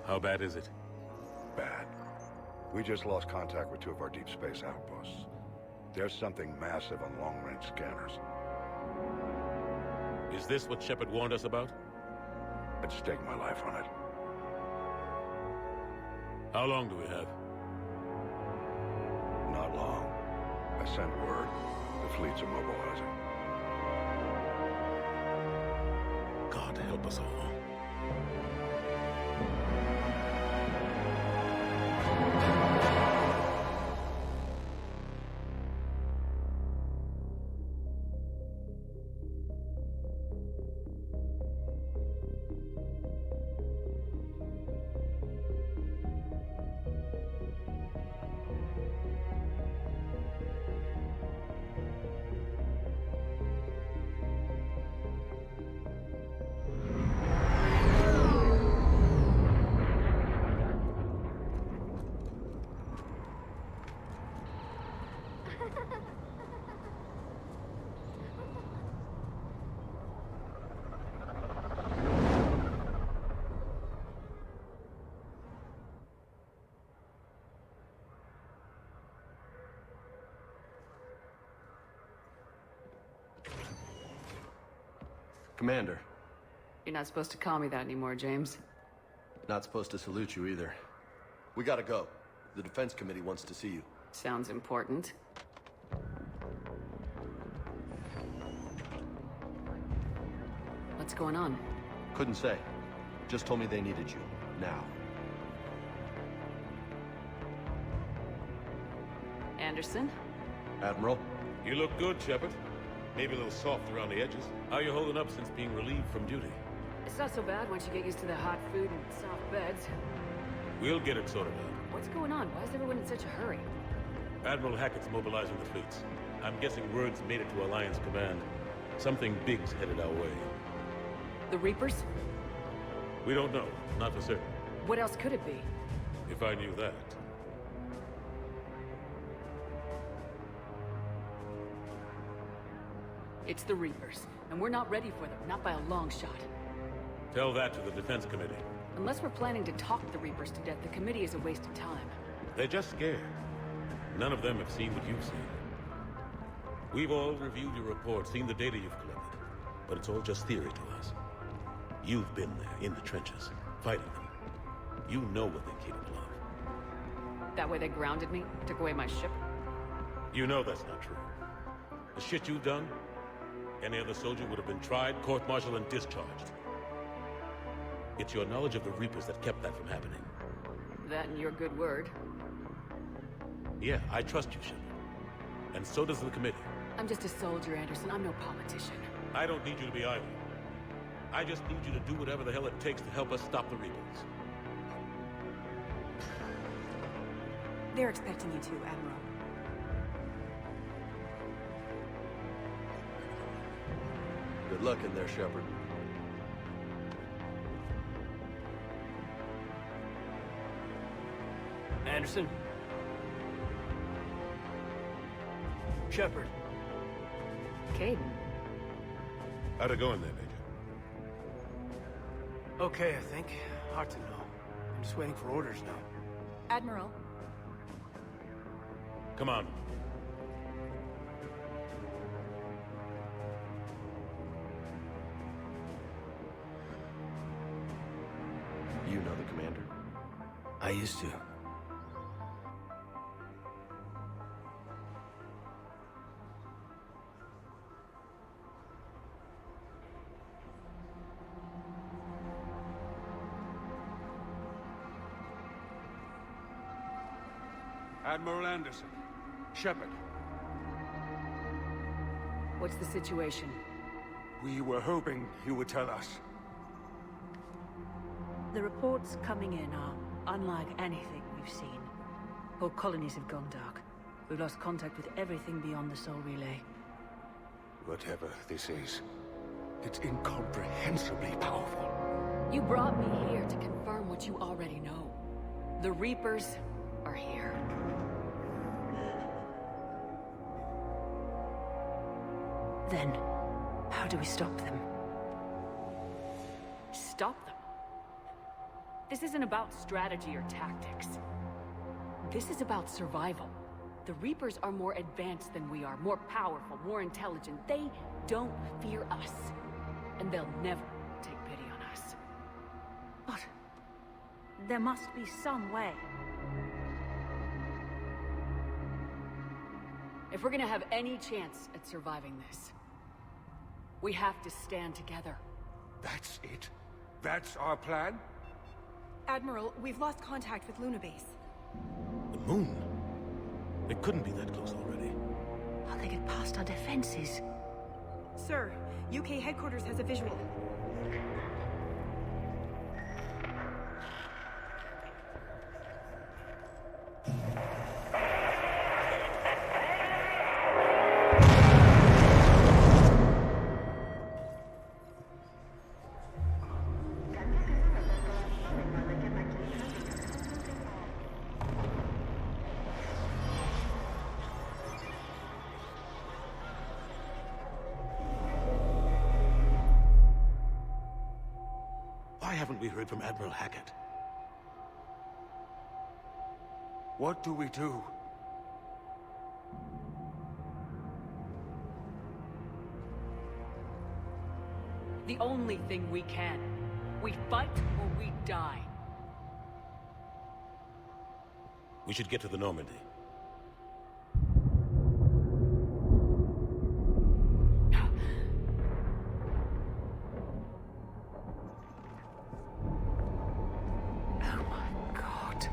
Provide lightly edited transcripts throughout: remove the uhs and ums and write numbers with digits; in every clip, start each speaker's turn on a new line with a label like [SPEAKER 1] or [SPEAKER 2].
[SPEAKER 1] How bad is it?
[SPEAKER 2] Bad. We just lost contact with two of our deep space outposts. There's something massive on long-range scanners.
[SPEAKER 1] Is this what Shepard warned us about?
[SPEAKER 2] I'd stake my life on it.
[SPEAKER 1] How long do we have?
[SPEAKER 2] Not long. I sent word. The fleets are mobilizing.
[SPEAKER 1] God help us all.
[SPEAKER 3] Commander.
[SPEAKER 4] You're not supposed to call me that anymore, James.
[SPEAKER 3] Not supposed to salute you either. We gotta go. The Defense Committee wants to see you.
[SPEAKER 4] Sounds important. What's going on?
[SPEAKER 3] Couldn't say. Just told me they needed you. Now.
[SPEAKER 4] Anderson?
[SPEAKER 3] Admiral?
[SPEAKER 1] You look good, Shepard. Maybe a little soft around the edges. How you holding up since being relieved from duty?
[SPEAKER 4] It's not so bad once you get used to the hot food and soft beds.
[SPEAKER 1] We'll get it sorted out.
[SPEAKER 4] What's going on? Why is everyone in such a hurry?
[SPEAKER 1] Admiral Hackett's mobilizing the fleets. I'm guessing word's made it to Alliance Command. Something big's headed our way.
[SPEAKER 4] The Reapers?
[SPEAKER 1] We don't know. Not for certain.
[SPEAKER 4] What else could it be?
[SPEAKER 1] If I knew that.
[SPEAKER 4] It's the Reapers, and we're not ready for them, not by a long shot.
[SPEAKER 1] Tell that to the Defense Committee.
[SPEAKER 4] Unless we're planning to talk the Reapers to death, the committee is a waste of time.
[SPEAKER 1] They're just scared. None of them have seen what you've seen. We've all reviewed your report, seen the data you've collected. But it's all just theory to us. You've been there, in the trenches, fighting them. You know what they're capable of.
[SPEAKER 4] That way they grounded me, took away my ship.
[SPEAKER 1] You know that's not true. The shit you've done, any other soldier would have been tried, court-martialed, and discharged. It's your knowledge of the Reapers that kept that from happening.
[SPEAKER 4] That and your good word.
[SPEAKER 1] Yeah, I trust you, Shepard. And so does the committee.
[SPEAKER 4] I'm just a soldier, Anderson. I'm no politician.
[SPEAKER 1] I don't need you to be either. I just need you to do whatever the hell it takes to help us stop the Reapers.
[SPEAKER 5] They're expecting you to, Admiral.
[SPEAKER 3] Good luck in there, Shepard.
[SPEAKER 6] Anderson? Shepard.
[SPEAKER 4] Caden.
[SPEAKER 1] How'd it go in there, Major?
[SPEAKER 6] Okay, I think. Hard to know. I'm just waiting for orders now.
[SPEAKER 5] Admiral.
[SPEAKER 1] Come on.
[SPEAKER 3] You know the commander?
[SPEAKER 6] I used to.
[SPEAKER 7] Admiral Anderson. Shepard.
[SPEAKER 4] What's the situation?
[SPEAKER 7] We were hoping you would tell us.
[SPEAKER 5] The reports coming in are unlike anything we've seen. Whole colonies have gone dark. We've lost contact with everything beyond the Soul Relay.
[SPEAKER 7] Whatever this is, it's incomprehensibly powerful.
[SPEAKER 4] You brought me here to confirm what you already know. The Reapers are here.
[SPEAKER 5] Then, how do we stop them?
[SPEAKER 4] Stop them. This isn't about strategy or tactics. This is about survival. The Reapers are more advanced than we are, more powerful, more intelligent. They don't fear us. And they'll never take pity on us.
[SPEAKER 5] But there must be some way.
[SPEAKER 4] If we're gonna have any chance at surviving this, we have to stand together.
[SPEAKER 7] That's it? That's our plan?
[SPEAKER 8] Admiral, we've lost contact with Luna Base.
[SPEAKER 1] The moon? It couldn't be that close already.
[SPEAKER 5] How'd they get past our defenses?
[SPEAKER 8] Sir, UK headquarters has a visual.
[SPEAKER 1] Why haven't we heard from Admiral Hackett?
[SPEAKER 7] What do we do?
[SPEAKER 4] The only thing we can. We fight or we die.
[SPEAKER 1] We should get to the Normandy.
[SPEAKER 5] Oh my god.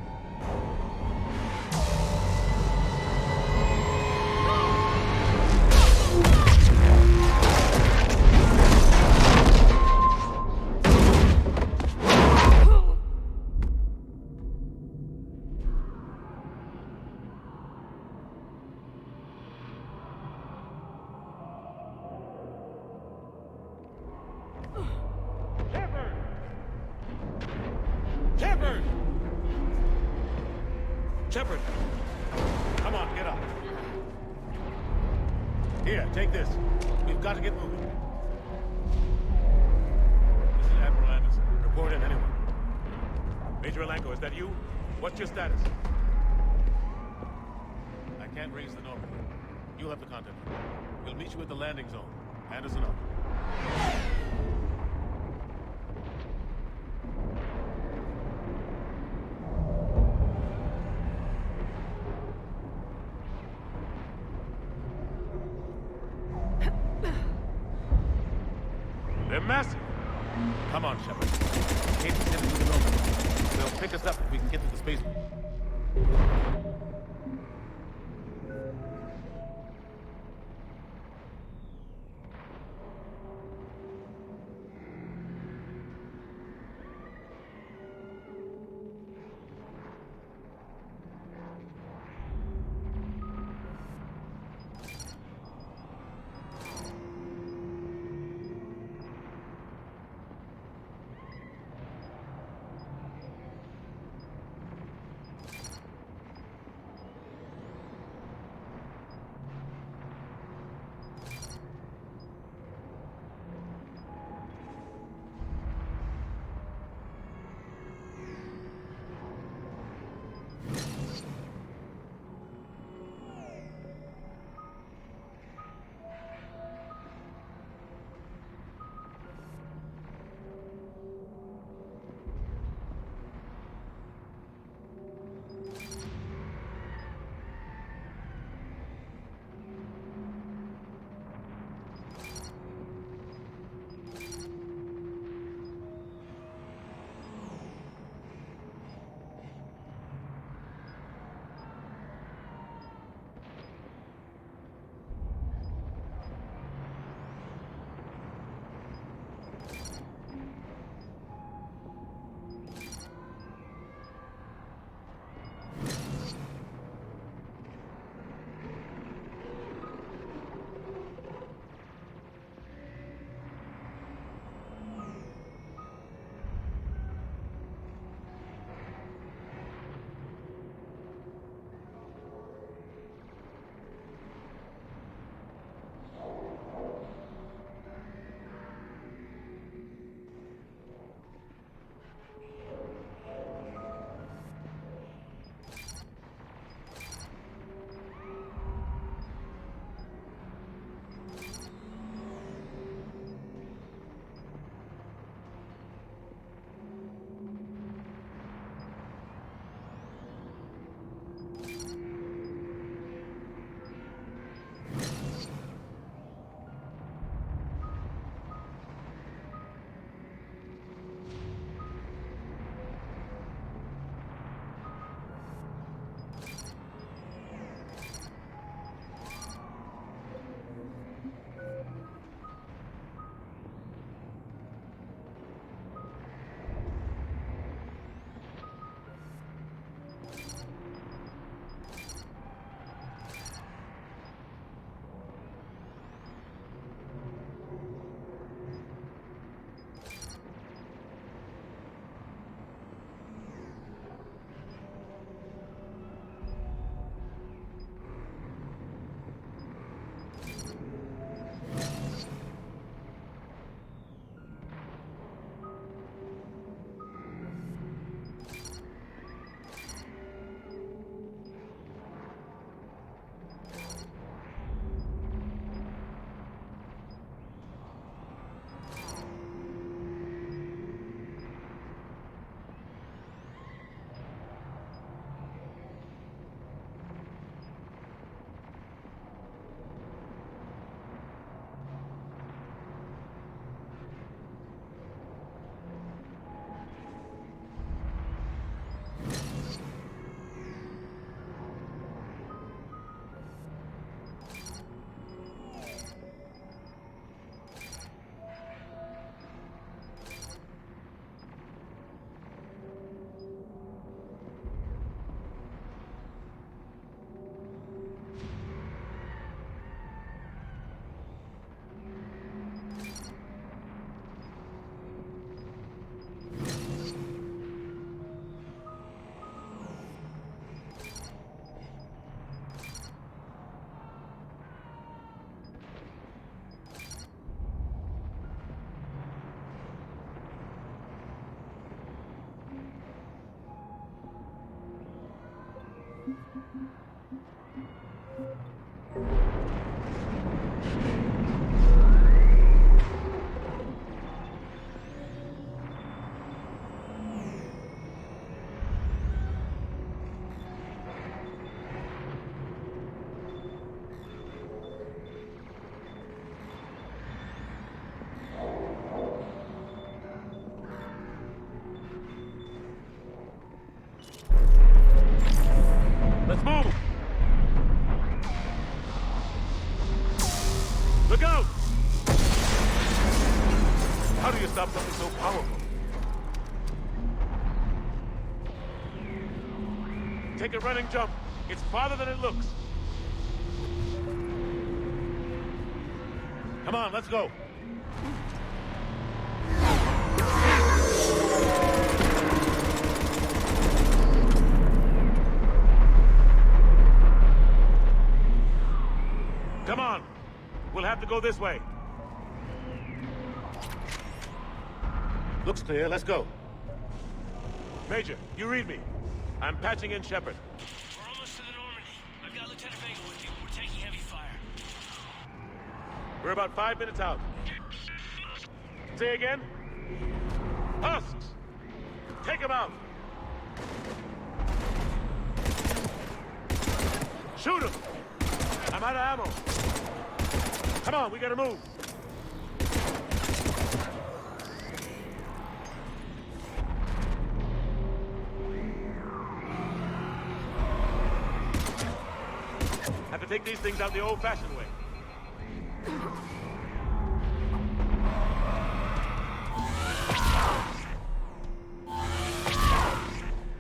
[SPEAKER 1] Shepard! Shepard! Come on, get up. Here, take this. We've got to get moving. This is Admiral Anderson. Report in, anyone. Major Alanko, is that you? What's your status? I can't raise the Normandy. You'll have to contact me. We'll meet you at the landing zone. Anderson up. They're massive. Come on, Shepard. Can't get into the Normandy. They'll pick us up if we can get to the space. Let's move! Look out! How do you stop something so powerful? Take a running jump. It's farther than it looks. Come on, let's go. Come on. We'll have to go this way. Looks clear. Let's go. Major, you read me. I'm patching in Shepard.
[SPEAKER 9] We're almost to the Normandy. I've got Lieutenant Vega with you. We're taking heavy fire.
[SPEAKER 1] We're about 5 minutes out. Say again? Husks! Take him out! Shoot him! I'm out of ammo. Come on, we gotta move. Have to take these things out the old-fashioned way.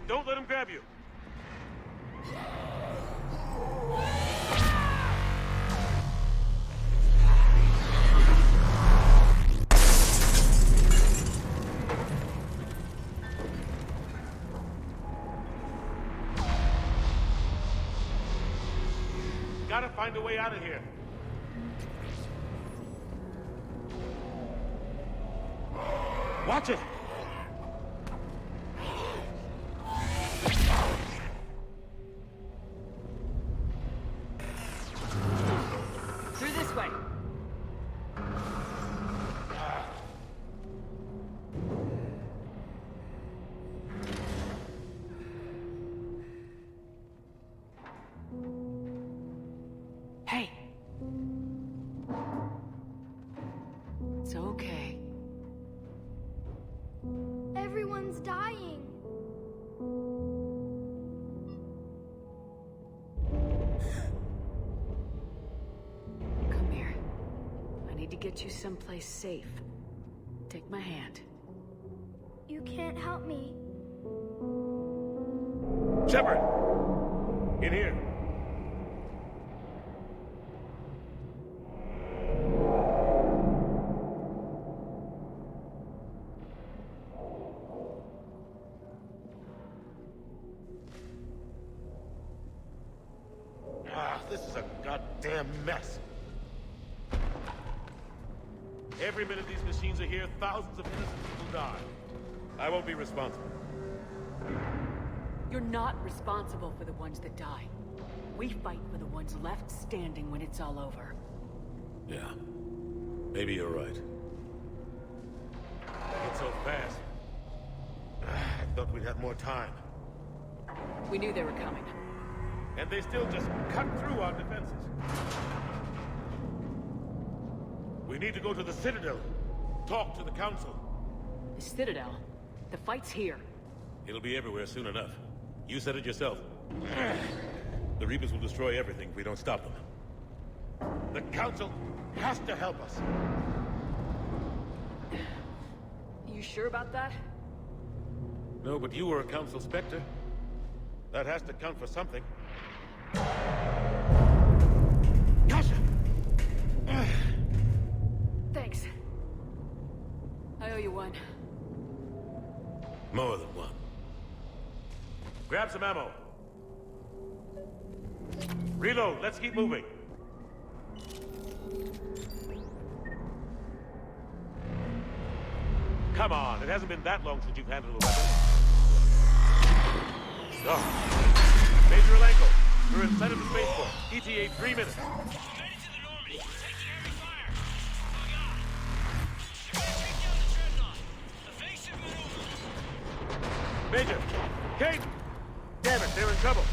[SPEAKER 1] Don't let him grab you. Gotta find a way out of here. Watch it!
[SPEAKER 4] Through this way. Hey. It's okay.
[SPEAKER 10] Everyone's dying.
[SPEAKER 4] Come here. I need to get you someplace safe. Take my hand.
[SPEAKER 10] You can't help me.
[SPEAKER 1] Shepard! In here. This is a goddamn mess. Every minute these machines are here, thousands of innocent people die. I won't be responsible.
[SPEAKER 4] You're not responsible for the ones that die. We fight for the ones left standing when it's all over.
[SPEAKER 1] Yeah. Maybe you're right. It's so fast. I thought we'd have more time.
[SPEAKER 4] We knew they were coming.
[SPEAKER 1] And they still just cut through our defenses. We need to go to the Citadel. Talk to the Council.
[SPEAKER 4] The Citadel? The fight's here.
[SPEAKER 1] It'll be everywhere soon enough. You said it yourself. The Reapers will destroy everything if we don't stop them. The Council has to help us.
[SPEAKER 4] You sure about that?
[SPEAKER 1] No, but you were a Council Spectre. That has to count for something. Kasha!
[SPEAKER 4] Thanks. I owe you one.
[SPEAKER 1] More than one. Grab some ammo. Reload, let's keep moving. Come on, it hasn't been that long since you've handled a weapon. Oh. Major ankle. We're inside of the spaceport. ETA 3 minutes.
[SPEAKER 9] Headed to the Normandy. Taking heavy fire. Oh, God. Take down the dreadnought. Evasive maneuver.
[SPEAKER 1] Major! Kate! Damn it, they're in trouble.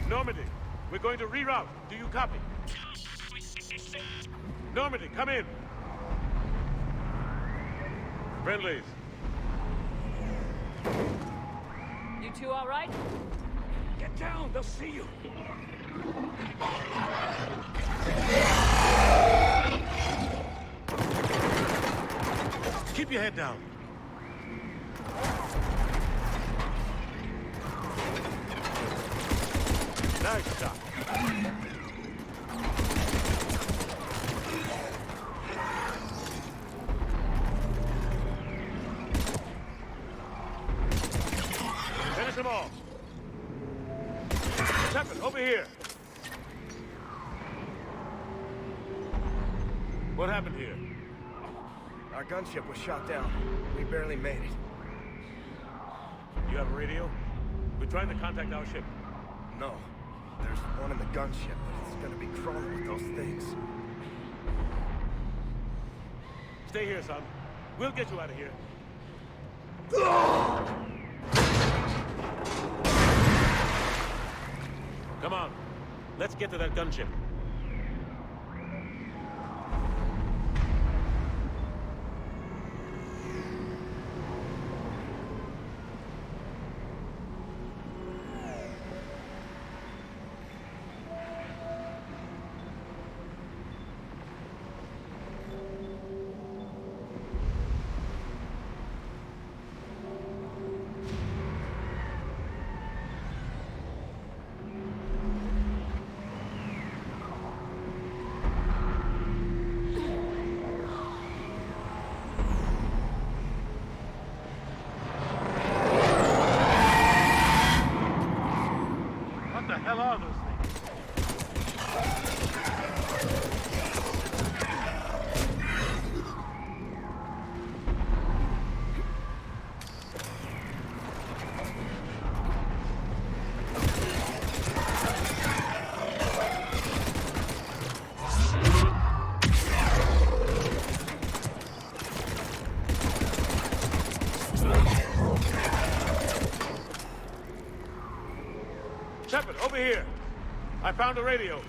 [SPEAKER 1] Normandy, we're going to reroute. Do you copy? Normandy, come in. Friendlies.
[SPEAKER 4] You two all right?
[SPEAKER 7] Get down, they'll see you.
[SPEAKER 1] Keep your head down. Nice shot. Finish them all. Shepard, over here. What happened here?
[SPEAKER 6] Our gunship was shot down. We barely made it.
[SPEAKER 1] You have a radio? We're trying to contact our ship.
[SPEAKER 6] No. There's one in the gunship, but it's gonna be crawling with those things.
[SPEAKER 1] Stay here, son. We'll get you out of here. Come on. Let's get to that gunship. What the hell are those things? Shepard, over here. I found a radio.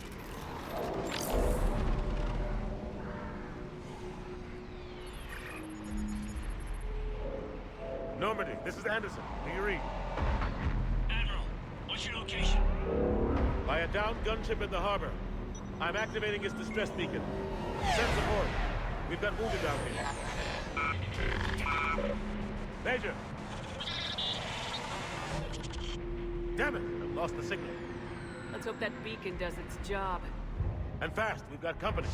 [SPEAKER 1] Normandy, this is Anderson. Do you read?
[SPEAKER 9] Admiral, what's your location?
[SPEAKER 1] By a downed gunship in the harbor. I'm activating its distress beacon. Send support. We've got wounded down here. Major! Damn it! I've lost the signal.
[SPEAKER 4] Let's hope that beacon does its job.
[SPEAKER 1] And fast, we've got company.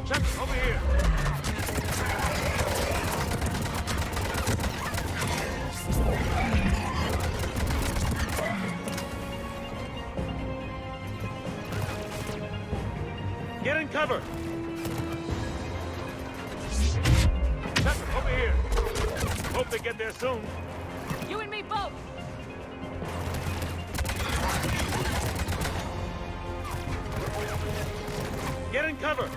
[SPEAKER 1] Shepard, over here! Get in cover! Shepard, over here! Hope they get there soon.
[SPEAKER 4] You and me both!
[SPEAKER 1] Get in cover!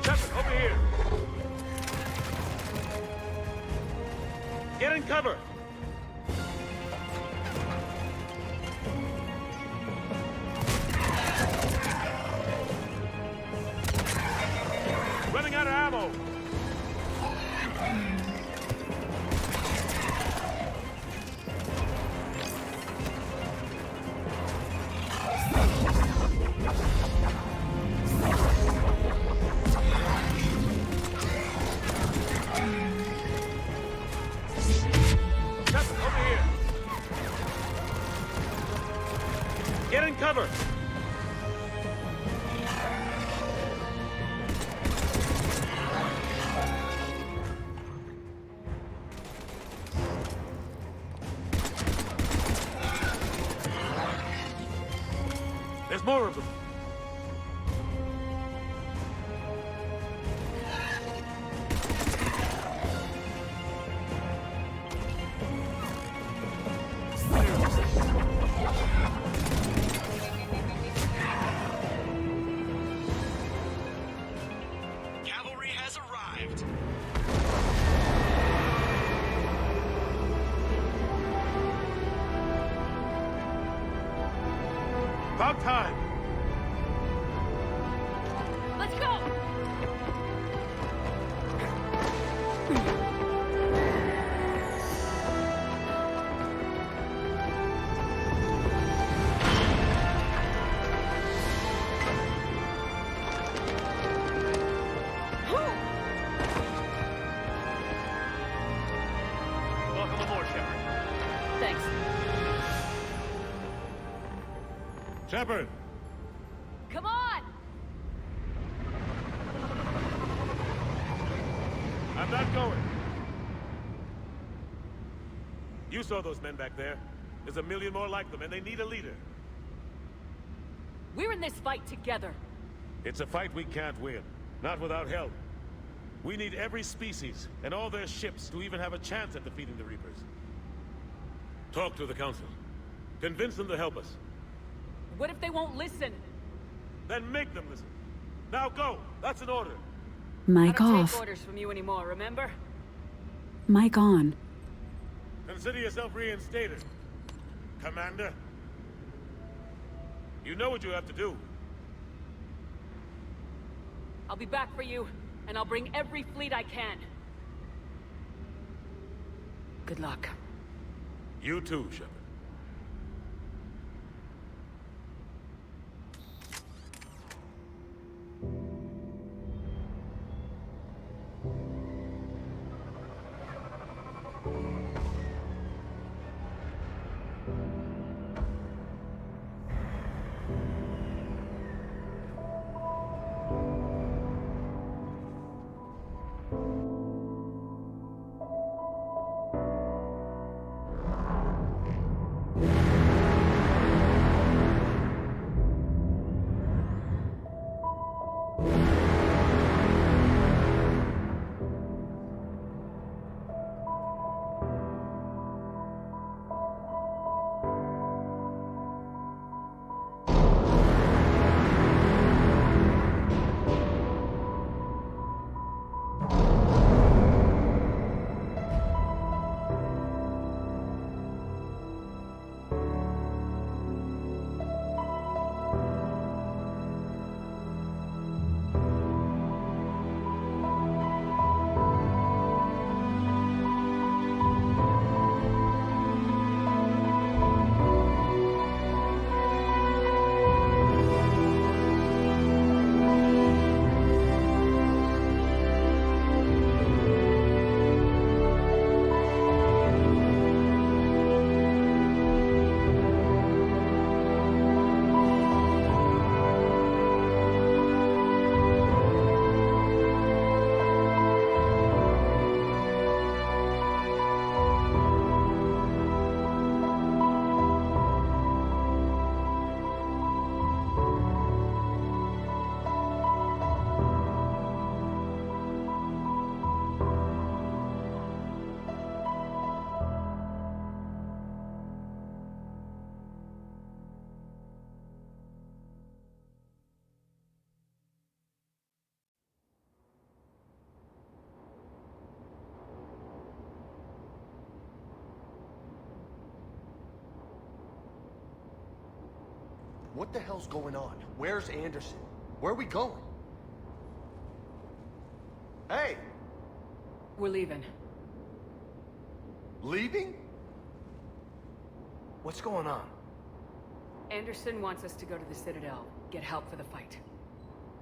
[SPEAKER 1] Shepard, over here! cover! There's more of them.
[SPEAKER 9] Cavalry has arrived.
[SPEAKER 1] About time!
[SPEAKER 4] Let's go!
[SPEAKER 7] Welcome aboard, Shepard.
[SPEAKER 4] Thanks.
[SPEAKER 1] Shepard!
[SPEAKER 4] Come on!
[SPEAKER 1] I'm not going. You saw those men back there. There's a million more like them, and they need a leader.
[SPEAKER 4] We're in this fight together.
[SPEAKER 1] It's a fight we can't win. Not without help. We need every species, and all their ships, to even have a chance at defeating the Reapers. Talk to the Council. Convince them to help us.
[SPEAKER 4] What if they won't listen?
[SPEAKER 1] Then make them listen. Now go! That's an order!
[SPEAKER 5] Mic
[SPEAKER 4] I don't
[SPEAKER 5] off.
[SPEAKER 4] take orders from you anymore, remember?
[SPEAKER 5] Mic on.
[SPEAKER 1] Consider yourself reinstated. Commander. You know what you have to do.
[SPEAKER 4] I'll be back for you, and I'll bring every fleet I can. Good luck.
[SPEAKER 1] You too, Shepard.
[SPEAKER 3] What the hell's going on? Where's Anderson? Where are we going? Hey!
[SPEAKER 4] We're leaving.
[SPEAKER 3] Leaving?
[SPEAKER 6] What's going on?
[SPEAKER 4] Anderson wants us to go to the Citadel, get help for the fight.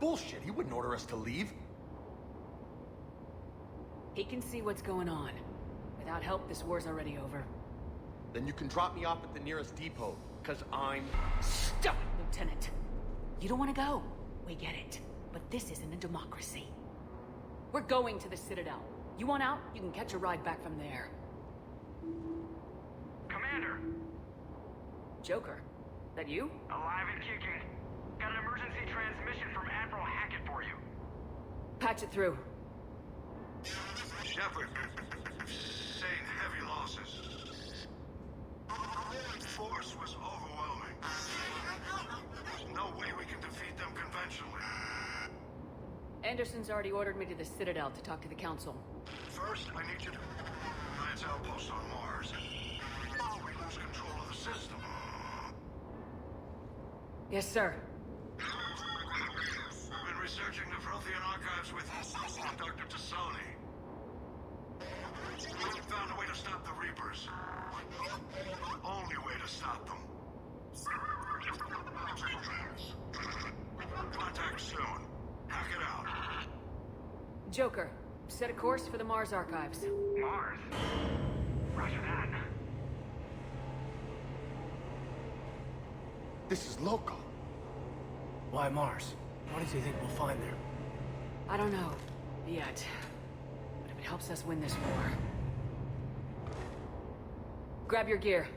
[SPEAKER 3] Bullshit, he wouldn't order us to leave.
[SPEAKER 4] He can see what's going on. Without help, this war's already over.
[SPEAKER 3] Then you can drop me off at the nearest depot, because I'm...
[SPEAKER 4] Stop it, Lieutenant! You don't want to go. We get it. But this isn't a democracy. We're going to the Citadel. You want out? You can catch a ride back from there.
[SPEAKER 6] Commander!
[SPEAKER 4] Joker, that you?
[SPEAKER 6] Alive and kicking. Got an emergency transmission from Admiral Hackett for you.
[SPEAKER 4] Patch it through.
[SPEAKER 2] Shepard, sustained heavy losses. The force was overwhelming. There's no way we can defeat them conventionally.
[SPEAKER 4] Anderson's already ordered me to the Citadel to talk to the Council.
[SPEAKER 2] First, I need you to Alliance outpost on Mars. Now we lose control of the system.
[SPEAKER 4] Yes, sir.
[SPEAKER 2] We've been researching the Prothean archives with Dr. Tassoni. We found a way to stop the Reapers. Only way to stop them. Contact soon. Hack it out.
[SPEAKER 4] Joker, set a course for the Mars archives.
[SPEAKER 6] Mars? Roger that.
[SPEAKER 3] This is local.
[SPEAKER 11] Why Mars? What does he think we'll find there?
[SPEAKER 4] I don't know. Yet. But if it helps us win this war... Grab your gear.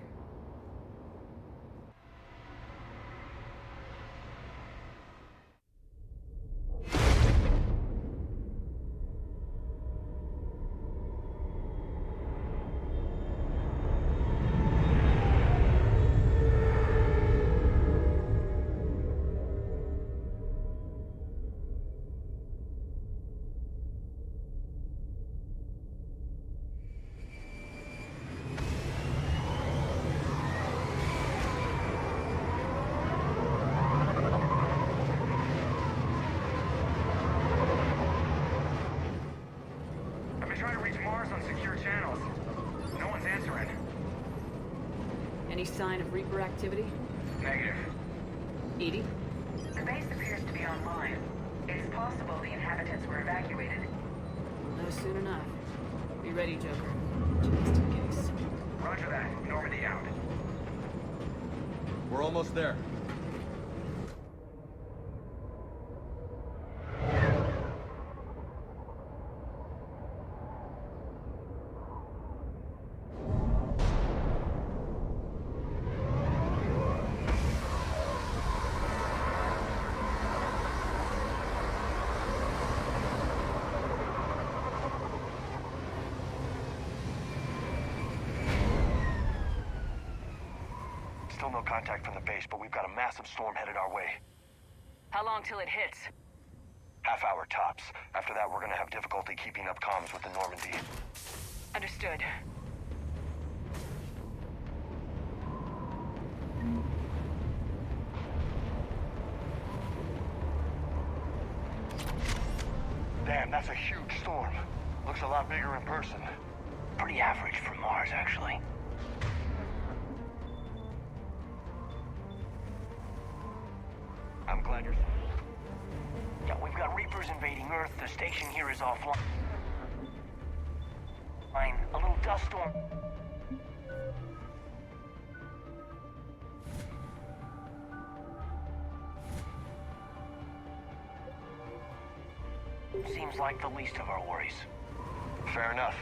[SPEAKER 4] Any sign of Reaper activity?
[SPEAKER 6] Negative.
[SPEAKER 4] Edie?
[SPEAKER 12] The base appears to be online. It's possible the inhabitants were evacuated.
[SPEAKER 4] We'll know soon enough. Be ready, Joker. Just in case.
[SPEAKER 6] Roger that. Normandy out.
[SPEAKER 3] We're almost there.
[SPEAKER 6] Still no contact from the base, but we've got a massive storm headed our way.
[SPEAKER 4] How long till it hits?
[SPEAKER 6] Half hour tops. After that, we're gonna have difficulty keeping up comms with the Normandy.
[SPEAKER 4] Understood.
[SPEAKER 6] Damn, that's a huge storm. Looks a lot bigger in person. Pretty average for Mars, actually. I'm glad you're... Yeah, we've got Reapers invading Earth. The station here is offline. A little dust storm. Seems like the least of our worries. Fair enough.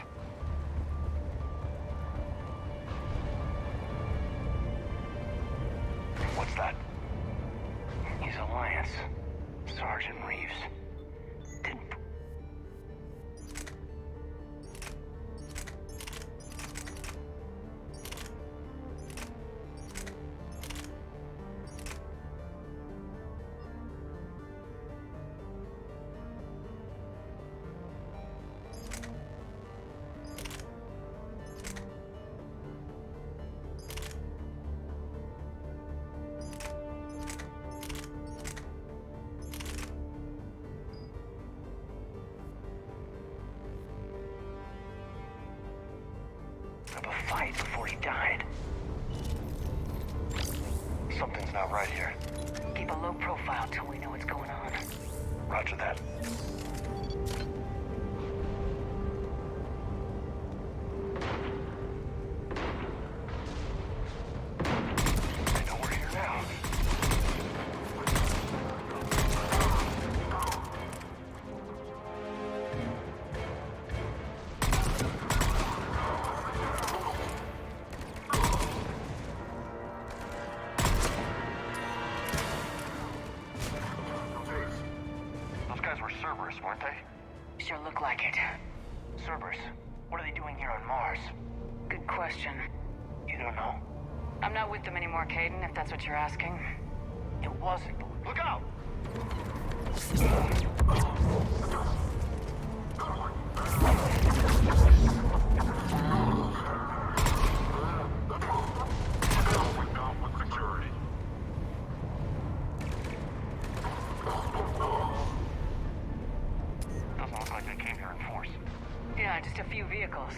[SPEAKER 6] What's that? His alliance. Sergeant Reeves. Didn't... of a fight before he died. Something's not right here.
[SPEAKER 12] Keep a low profile till we know what's going on.
[SPEAKER 6] Roger that. weren't they?
[SPEAKER 4] Sure look like it.
[SPEAKER 6] Cerberus. What are they doing here on Mars?
[SPEAKER 4] Good question.
[SPEAKER 6] You don't know.
[SPEAKER 4] I'm not with them anymore, Caden, if that's what you're asking.
[SPEAKER 6] It wasn't. Look out! Doesn't look like they came here in force.
[SPEAKER 4] Yeah, just a few vehicles.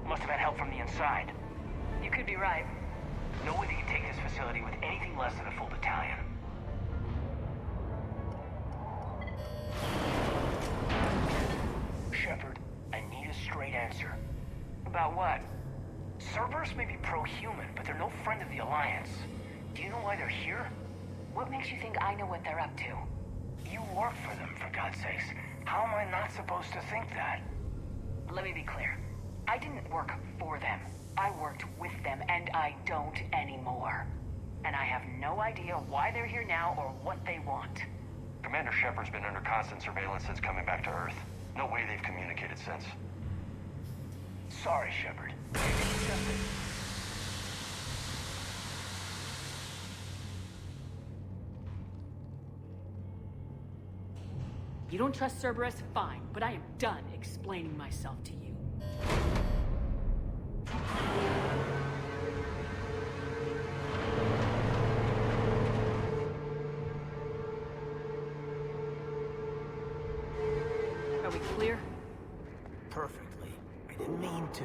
[SPEAKER 6] Must have had help from the inside.
[SPEAKER 4] You could be right.
[SPEAKER 6] No way they can take this facility with anything less than a full battalion. Shepard, I need a straight answer.
[SPEAKER 4] About what?
[SPEAKER 6] Cerberus may be pro-human, but they're no friend of the Alliance. Do you know why they're here?
[SPEAKER 4] What makes you think I know what they're up to?
[SPEAKER 6] You work for them, for God's sakes. How am I not supposed to think that?
[SPEAKER 4] Let me be clear. I didn't work for them. I worked with them, and I don't anymore. And I have no idea why they're here now or what they want.
[SPEAKER 3] Commander Shepard's been under constant surveillance since coming back to Earth. No way they've communicated since.
[SPEAKER 6] Sorry, Shepard. It's just that...
[SPEAKER 4] You don't trust Cerberus? Fine, but I am done explaining myself to you. Are we clear?
[SPEAKER 11] Perfectly. I didn't mean to.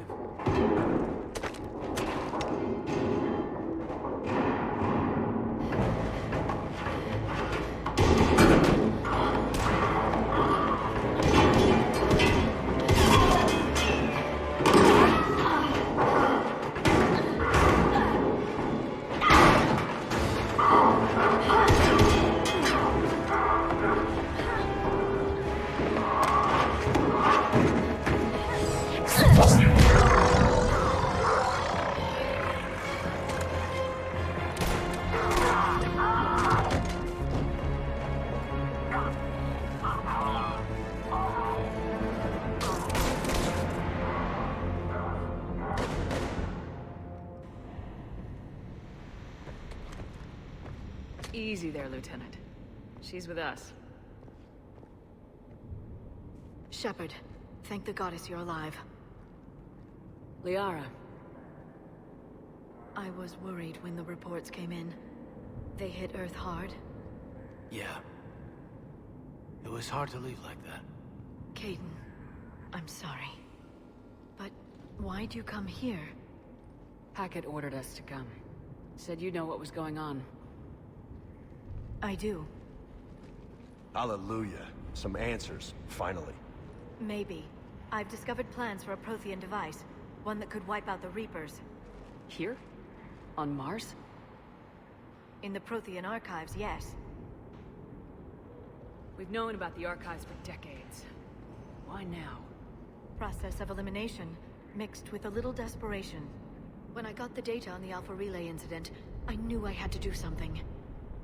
[SPEAKER 4] Easy there, Lieutenant. She's with us.
[SPEAKER 8] Shepard, thank the goddess you're alive.
[SPEAKER 4] Liara.
[SPEAKER 8] I was worried when the reports came in. They hit Earth hard.
[SPEAKER 11] Yeah. It was hard to leave like that.
[SPEAKER 8] Caden, I'm sorry. But why'd you come here?
[SPEAKER 4] Hackett ordered us to come. Said you know what was going on.
[SPEAKER 8] I do.
[SPEAKER 3] Hallelujah. Some answers, finally.
[SPEAKER 8] Maybe. I've discovered plans for a Prothean device. One that could wipe out the Reapers.
[SPEAKER 4] Here? On Mars?
[SPEAKER 8] In the Prothean archives, yes.
[SPEAKER 4] We've known about the archives for decades. Why now?
[SPEAKER 8] Process of elimination, mixed with a little desperation. When I got the data on the Alpha Relay incident, I knew I had to do something.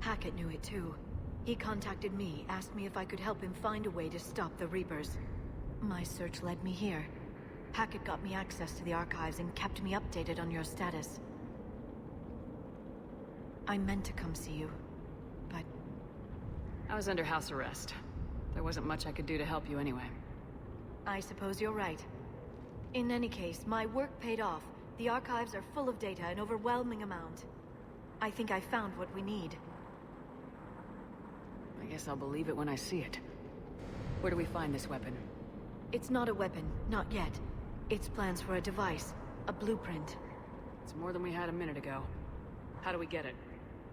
[SPEAKER 8] Hackett knew it too. He contacted me, asked me if I could help him find a way to stop the Reapers. My search led me here. Hackett got me access to the archives and kept me updated on your status. I meant to come see you, but...
[SPEAKER 4] I was under house arrest. There wasn't much I could do to help you anyway.
[SPEAKER 8] I suppose you're right. In any case, my work paid off. The archives are full of data, an overwhelming amount. I think I found what we need.
[SPEAKER 4] I guess I'll believe it when I see it. Where do we find this weapon?
[SPEAKER 8] It's not a weapon, not yet. It's plans for a device, a blueprint.
[SPEAKER 4] It's more than we had a minute ago. How do we get it?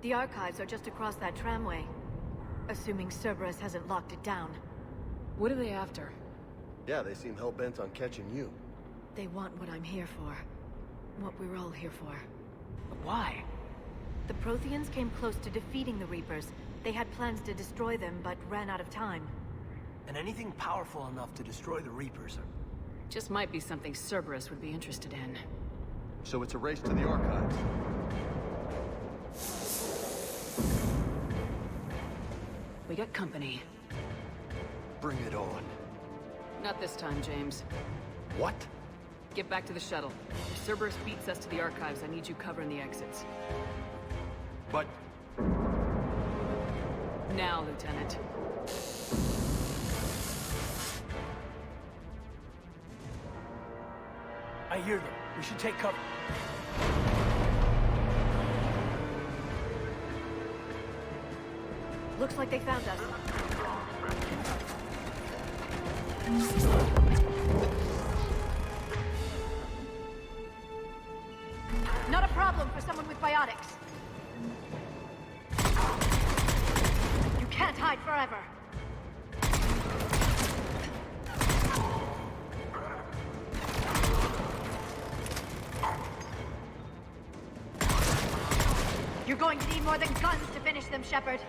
[SPEAKER 8] The archives are just across that tramway. Assuming Cerberus hasn't locked it down.
[SPEAKER 4] What are they after?
[SPEAKER 3] Yeah, they seem hell-bent on catching you.
[SPEAKER 8] They want what I'm here for. What we're all here for.
[SPEAKER 4] But why?
[SPEAKER 8] The Protheans came close to defeating the Reapers. They had plans to destroy them, but ran out of time.
[SPEAKER 11] And anything powerful enough to destroy the Reapers are...
[SPEAKER 4] Just might be something Cerberus would be interested in.
[SPEAKER 3] So it's a race to the archives.
[SPEAKER 4] We got company.
[SPEAKER 3] Bring it on.
[SPEAKER 4] Not this time, James.
[SPEAKER 3] What?
[SPEAKER 4] Get back to the shuttle. If Cerberus beats us to the archives, I need you covering the exits.
[SPEAKER 3] But...
[SPEAKER 4] Now, Lieutenant.
[SPEAKER 11] I hear them. We should take cover.
[SPEAKER 8] Looks like they found us. Not a problem for someone with biotics. You can't hide forever. You're going to need more than guns to finish them, Shepard.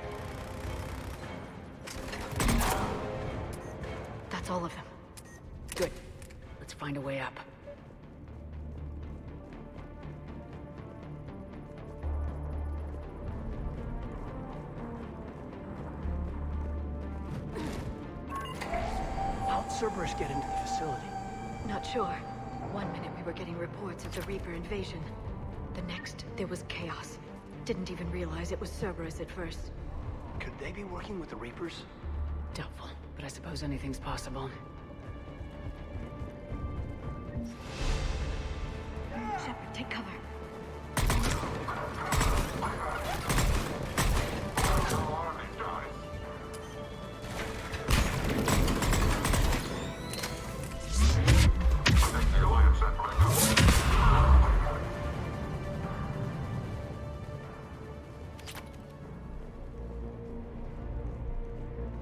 [SPEAKER 8] That's all of them.
[SPEAKER 4] Good. Let's find a way up.
[SPEAKER 11] How'd Cerberus get into the facility?
[SPEAKER 8] Not sure. One minute we were getting reports of the Reaper invasion. The next, there was chaos. Didn't even realize it was Cerberus at first.
[SPEAKER 11] Could they be working with the Reapers?
[SPEAKER 4] Doubtful, but I suppose anything's possible.
[SPEAKER 8] Shepard, take cover.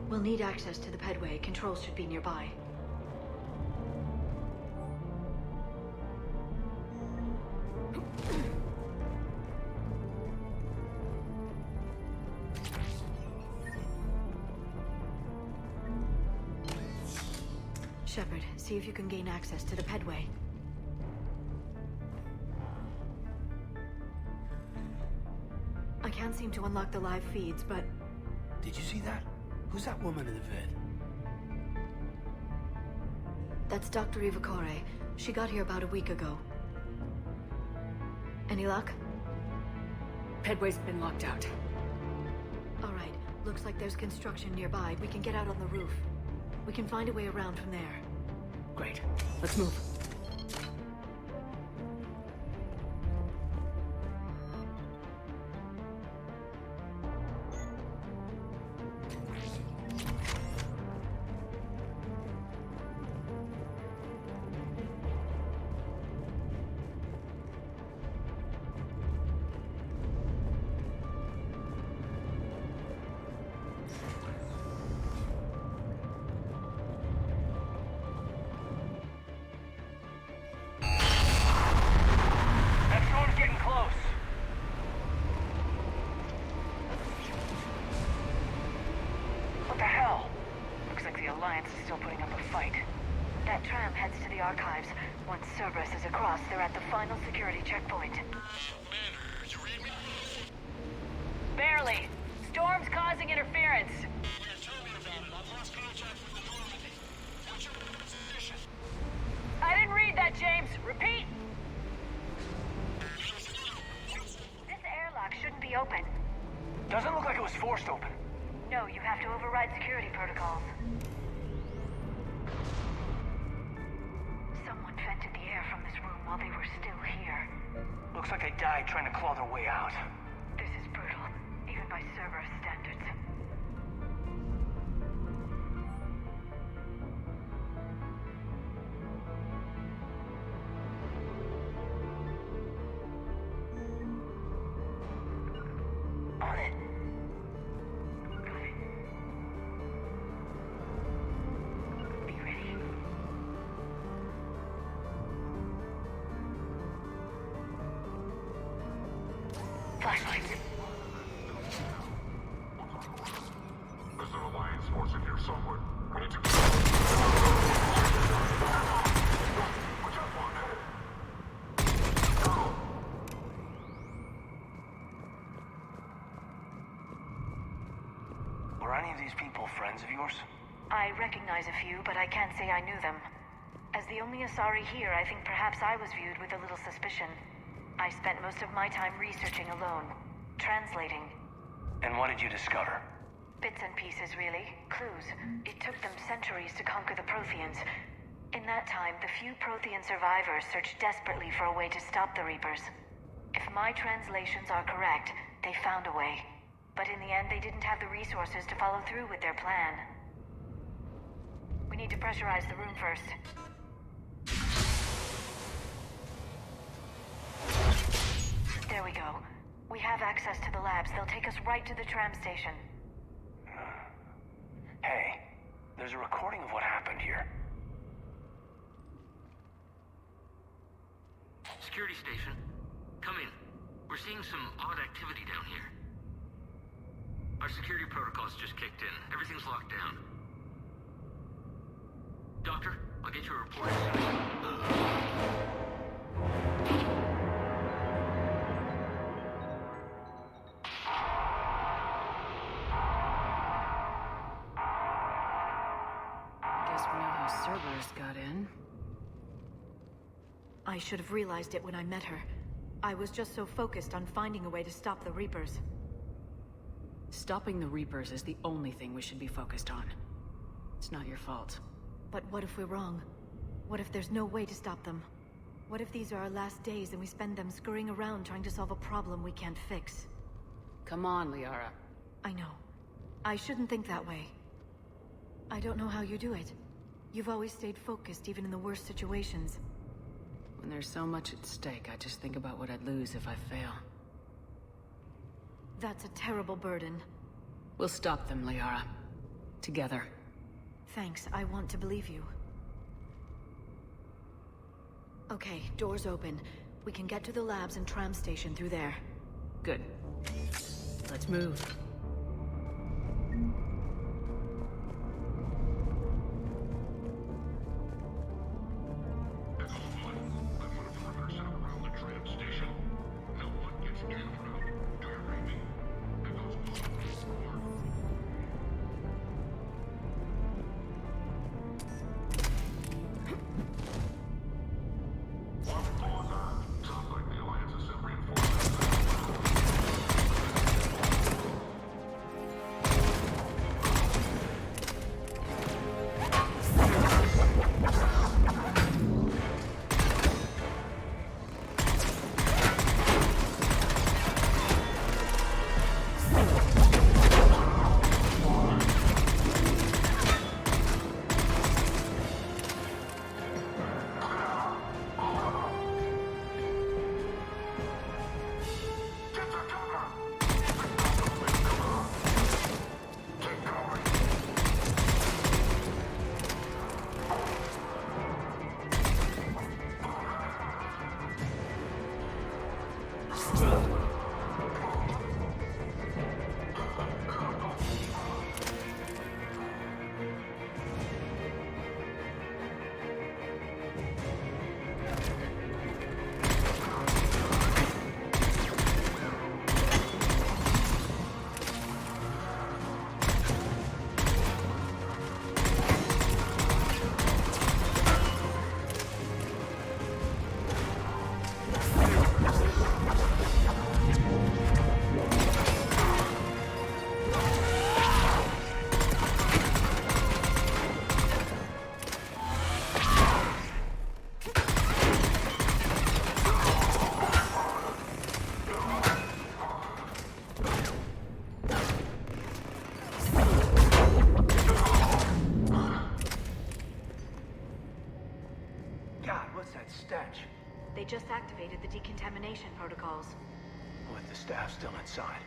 [SPEAKER 8] We'll need access to the pedway. Controls should be nearby. Shepard, see if you can gain access to the pedway. I can't seem to unlock the live feeds, but...
[SPEAKER 11] Did you see that? Who's that woman in the vid?
[SPEAKER 8] That's Dr. Ivacore. She got here about a week ago. Any luck?
[SPEAKER 4] Pedway's been locked out.
[SPEAKER 8] All right. Looks like there's construction nearby. We can get out on the roof. We can find a way around from there.
[SPEAKER 4] Great. Let's move.
[SPEAKER 8] That tram heads to the archives. Once Cerberus is across, they're at the final security checkpoint.
[SPEAKER 9] Commander, you read me?
[SPEAKER 4] Barely. Storm's causing interference.
[SPEAKER 9] Tell me about it. I've lost contact with the Normandy. What's your position?
[SPEAKER 4] I didn't read that, James. Repeat.
[SPEAKER 8] This airlock shouldn't be open.
[SPEAKER 6] Doesn't look like it was forced open.
[SPEAKER 8] No, you have to override security protocols. Someone vented the air from this room while they were still here.
[SPEAKER 6] Looks like they died trying to claw their way out.
[SPEAKER 8] This is brutal, even by Cerberus standards.
[SPEAKER 6] On it.
[SPEAKER 8] Be ready. Flashlights.
[SPEAKER 13] There's an Alliance force in here somewhere. We need to... Watch out for it.
[SPEAKER 6] Are any of these people friends of yours?
[SPEAKER 8] I recognize a few, but I can't say I knew them. As the only Asari here, I think perhaps I was viewed with a little suspicion. I spent most of my time researching alone, translating.
[SPEAKER 6] And what did you discover?
[SPEAKER 8] Bits and pieces, really. Clues. It took them centuries to conquer the Protheans. In that time, the few Prothean survivors searched desperately for a way to stop the Reapers. If my translations are correct, they found a way. But in the end, they didn't have the resources to follow through with their plan. We need to pressurize the room first. There we go. We have access to the labs. They'll take us right to the tram station.
[SPEAKER 6] Hey, there's a recording of what happened here.
[SPEAKER 14] Security station. Come in. We're seeing some odd activity down here. Our security protocols just kicked in. Everything's locked down. Doctor, I'll get you a report as soon as...
[SPEAKER 5] Guess we know how Cerberus got in.
[SPEAKER 8] I should have realized it when I met her. I was just so focused on finding a way to stop the Reapers.
[SPEAKER 5] Stopping the Reapers is the only thing we should be focused on. It's not your fault.
[SPEAKER 8] But what if we're wrong? What if there's no way to stop them? What if these are our last days and we spend them scurrying around trying to solve a problem we can't fix?
[SPEAKER 5] Come on, Liara.
[SPEAKER 8] I know. I shouldn't think that way. I don't know how you do it. You've always stayed focused even in the worst situations.
[SPEAKER 5] When there's so much at stake, I just think about what I'd lose if I fail.
[SPEAKER 8] That's a terrible burden.
[SPEAKER 5] We'll stop them, Liara. Together.
[SPEAKER 8] Thanks, I want to believe you. Okay, doors open. We can get to the labs and tram station through there.
[SPEAKER 5] Good. Let's move.
[SPEAKER 8] They just activated the decontamination protocols.
[SPEAKER 11] With the staff still inside.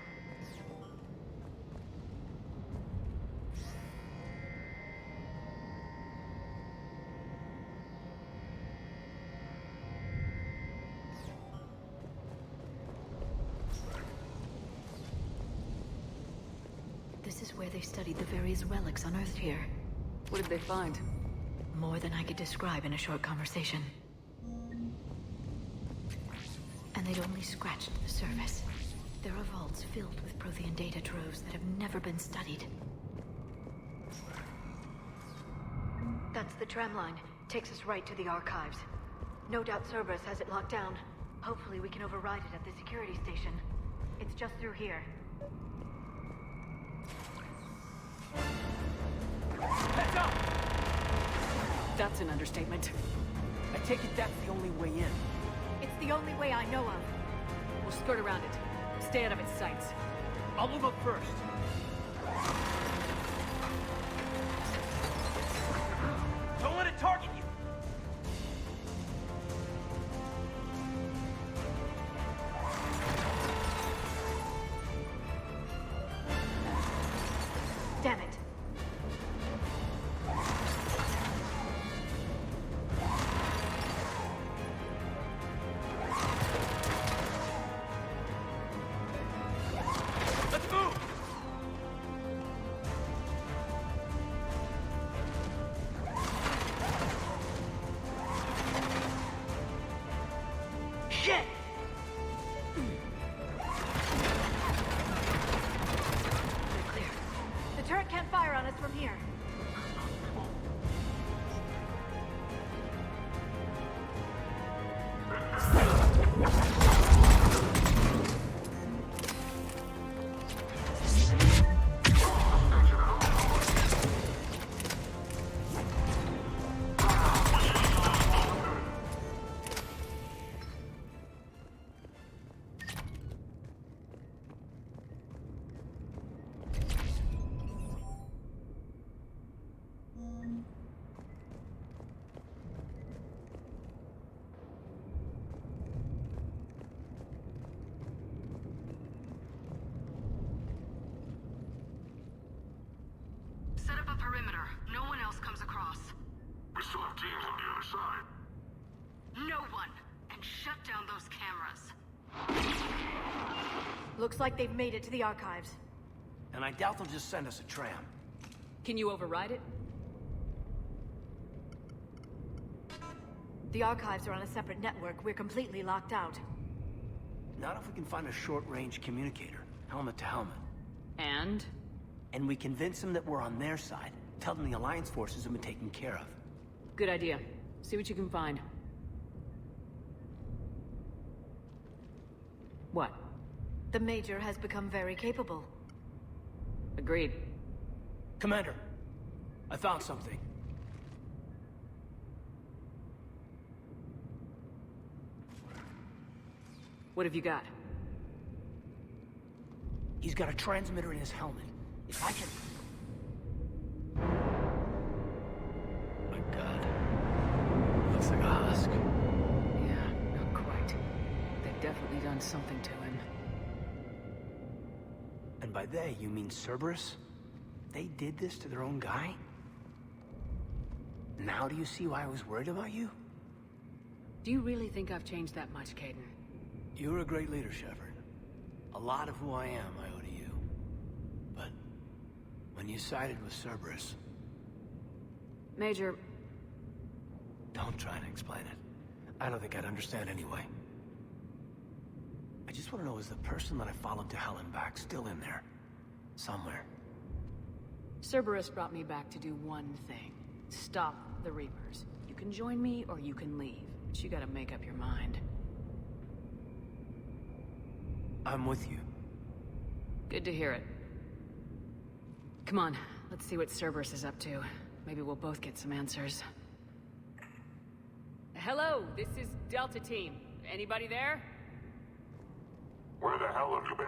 [SPEAKER 8] This is where they studied the various relics unearthed here.
[SPEAKER 5] What did they find?
[SPEAKER 8] More than I could describe in a short conversation. And they'd only scratched the surface. There are vaults filled with Prothean data troves that have never been studied. That's the tram line. Takes us right to the archives. No doubt Cerberus has it locked down. Hopefully we can override it at the security station. It's just through here.
[SPEAKER 11] Heads up!
[SPEAKER 4] That's an understatement.
[SPEAKER 11] I take it that's the only way in.
[SPEAKER 8] It's the only way I know of.
[SPEAKER 4] We'll skirt around it. Stay out of its sights.
[SPEAKER 11] I'll move up first. Don't let it target you!
[SPEAKER 8] Damn it.
[SPEAKER 11] Let's move!
[SPEAKER 8] Shit! We're clear. The turret can't fire on us from here.
[SPEAKER 14] Set up a perimeter. No one else comes across.
[SPEAKER 13] We still have teams on the other side.
[SPEAKER 14] No one! And shut down those cameras.
[SPEAKER 8] Looks like they've made it to the archives.
[SPEAKER 11] And I doubt they'll just send us a tram.
[SPEAKER 4] Can you override it?
[SPEAKER 8] The archives are on a separate network. We're completely locked out.
[SPEAKER 11] Not if we can find a short-range communicator, helmet to helmet.
[SPEAKER 4] And?
[SPEAKER 11] And we convince them that we're on their side. Tell them the Alliance forces have been taken care of.
[SPEAKER 4] Good idea. See what you can find. What?
[SPEAKER 8] The Major has become very capable.
[SPEAKER 4] Agreed.
[SPEAKER 11] Commander, I found something.
[SPEAKER 4] What have you got?
[SPEAKER 11] He's got a transmitter in his helmet. If I can... My God. Looks like a husk.
[SPEAKER 4] Yeah, not quite. They've definitely done something to him.
[SPEAKER 11] And by they, you mean Cerberus? They did this to their own guy? Now do you see why I was worried about you?
[SPEAKER 4] Do you really think I've changed that much, Caden?
[SPEAKER 11] You're a great leader, Shepard. A lot of who I am I owe to you. But when you sided with Cerberus...
[SPEAKER 4] Major...
[SPEAKER 11] Don't try and explain it. I don't think I'd understand anyway. I just want to know, is the person that I followed to hell and back still in there? Somewhere.
[SPEAKER 4] Cerberus brought me back to do one thing. Stop the Reapers. You can join me or you can leave. But you gotta make up your mind.
[SPEAKER 11] I'm with you.
[SPEAKER 4] Good to hear it. Come on, let's see what Cerberus is up to. Maybe we'll both get some answers. Hello, this is Delta Team. Anybody there?
[SPEAKER 13] Where the hell have you been?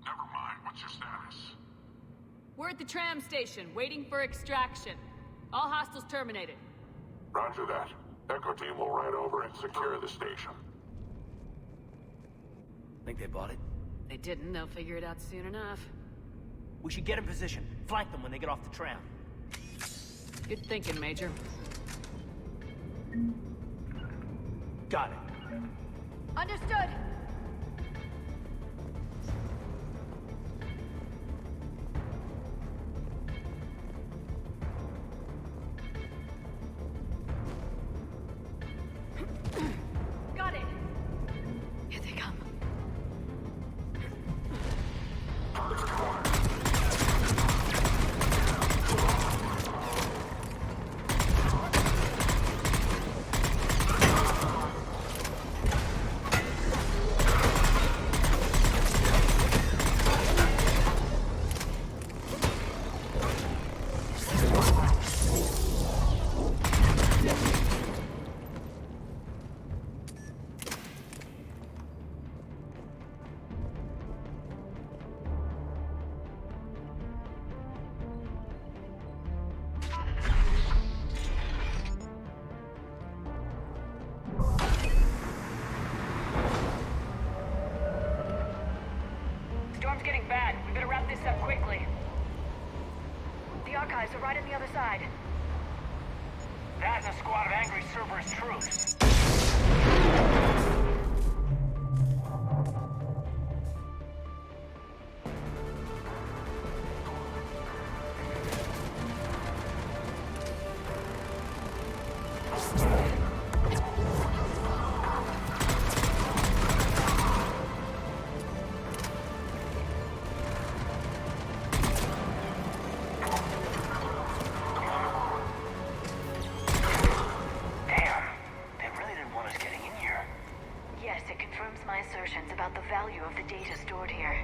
[SPEAKER 13] Never mind, what's your status?
[SPEAKER 4] We're at the tram station, waiting for extraction. All hostiles terminated.
[SPEAKER 13] Roger that. Echo Team will ride over and secure the station.
[SPEAKER 11] Think they bought it?
[SPEAKER 4] They didn't, they'll figure it out soon enough.
[SPEAKER 11] We should get in position. Flank them when they get off the tram.
[SPEAKER 4] Good thinking, Major.
[SPEAKER 11] Got it.
[SPEAKER 8] Understood! Got it! Here they come.
[SPEAKER 4] storm's getting bad. We better wrap this up quickly.
[SPEAKER 8] The archives are right on the other side.
[SPEAKER 6] That and a squad of angry Cerberus troops.
[SPEAKER 8] About the value of the data stored here.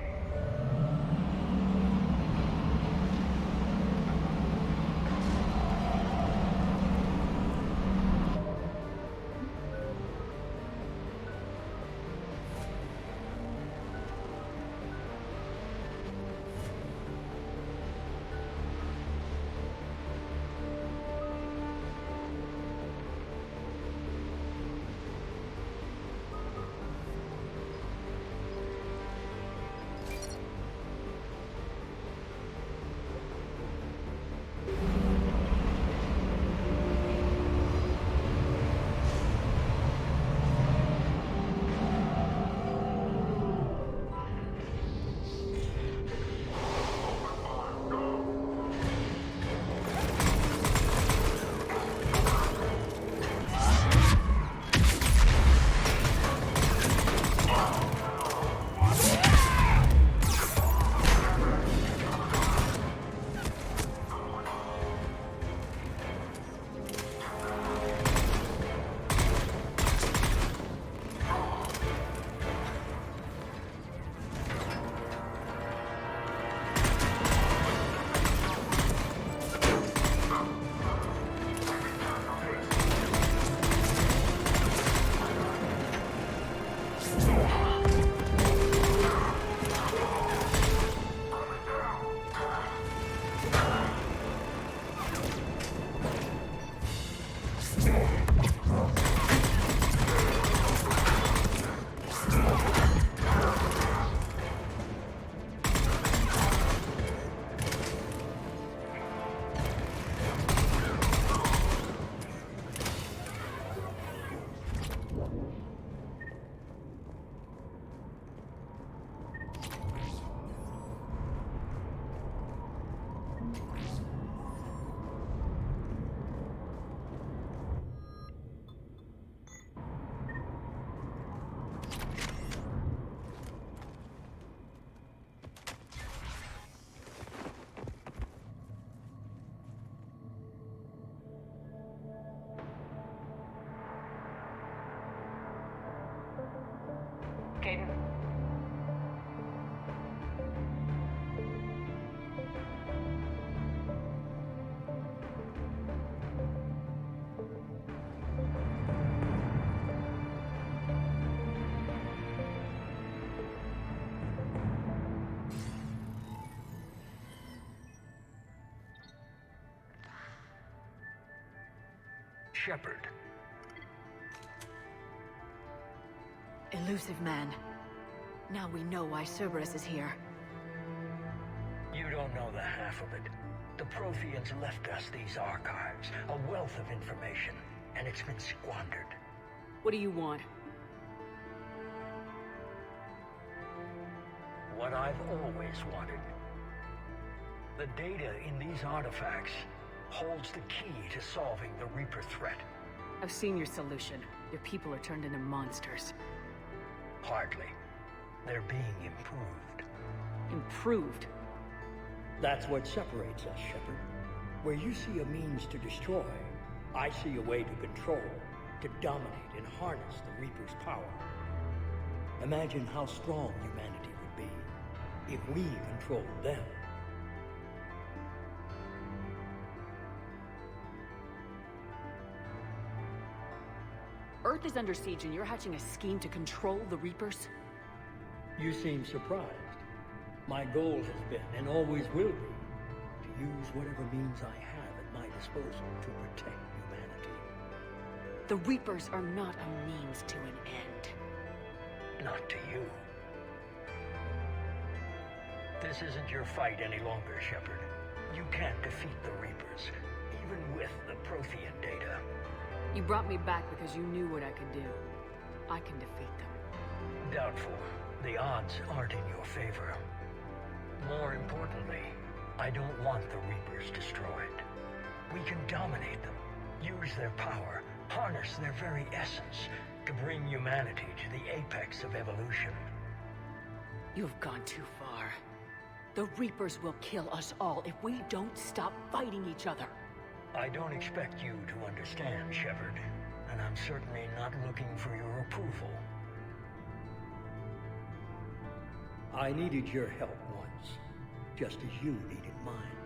[SPEAKER 4] Caden.
[SPEAKER 6] Shepard.
[SPEAKER 5] Elusive man. Now we know why Cerberus is here.
[SPEAKER 6] You don't know the half of it. The Protheans left us these archives, a wealth of information, and it's been squandered.
[SPEAKER 4] What do you want?
[SPEAKER 6] What I've always wanted. The data in these artifacts holds the key to solving the Reaper threat.
[SPEAKER 4] I've seen your solution. Your people are turned into monsters.
[SPEAKER 6] Hardly. They're being improved.
[SPEAKER 4] Improved?
[SPEAKER 15] That's what separates us, Shepard. Where you see a means to destroy, I see a way to control, to dominate and harness the Reaper's power. Imagine how strong humanity would be if we controlled them.
[SPEAKER 4] Earth is under siege and you're hatching a scheme to control the Reapers?
[SPEAKER 15] You seem surprised. My goal has been, and always will be, to use whatever means I have at my disposal to protect humanity.
[SPEAKER 4] The Reapers are not a means to an end.
[SPEAKER 6] Not to you. This isn't your fight any longer, Shepard. You can't defeat the Reapers, even with the Prothean data.
[SPEAKER 4] You brought me back because you knew what I could do. I can defeat them.
[SPEAKER 6] Doubtful. The odds aren't in your favor. More importantly, I don't want the Reapers destroyed. We can dominate them, use their power, harness their very essence to bring humanity to the apex of evolution.
[SPEAKER 4] You've gone too far. The Reapers will kill us all if we don't stop fighting each other.
[SPEAKER 6] I don't expect you to understand, Shepard, and I'm certainly not looking for your approval.
[SPEAKER 15] I needed your help once, just as you needed mine.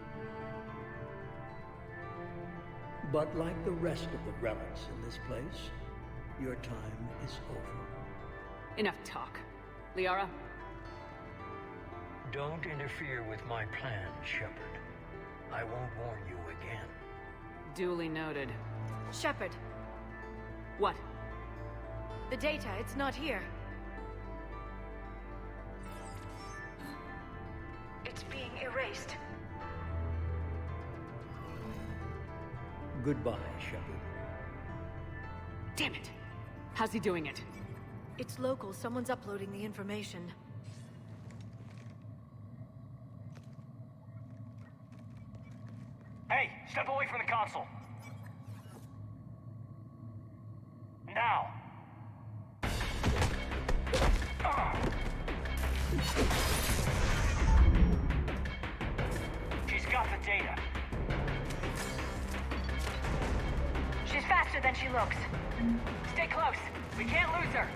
[SPEAKER 15] But like the rest of the relics in this place, your time is over.
[SPEAKER 4] Enough talk. Liara?
[SPEAKER 6] Don't interfere with my plan, Shepard. I won't warn you again.
[SPEAKER 4] Duly noted.
[SPEAKER 8] Shepard.
[SPEAKER 4] What?
[SPEAKER 8] The data, it's not here. It's being erased.
[SPEAKER 15] Goodbye, Shepard.
[SPEAKER 4] Damn it! How's he doing it?
[SPEAKER 8] It's local. Someone's uploading the information.
[SPEAKER 7] Hey, step away from the console. Now. She's got the data.
[SPEAKER 12] She's faster than she looks.
[SPEAKER 4] Stay close. We can't lose her.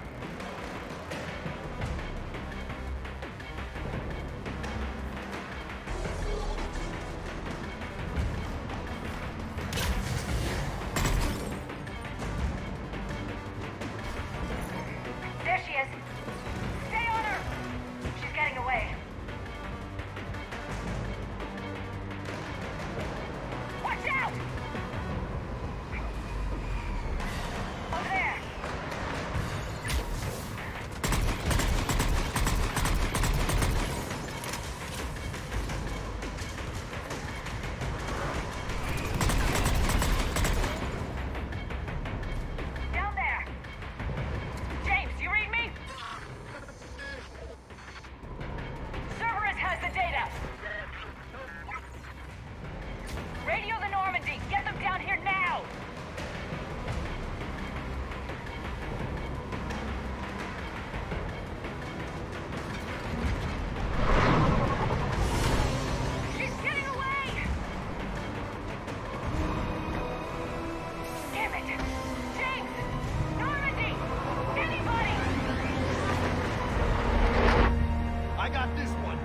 [SPEAKER 12] There she is. Stay on her! She's getting away. Watch out! Over there! Down there! James, you read me? Cerberus has the data! Radio the Normandy! Get them down here now! She's getting away! Damn it! James! Normandy! Anybody!
[SPEAKER 3] I got this one.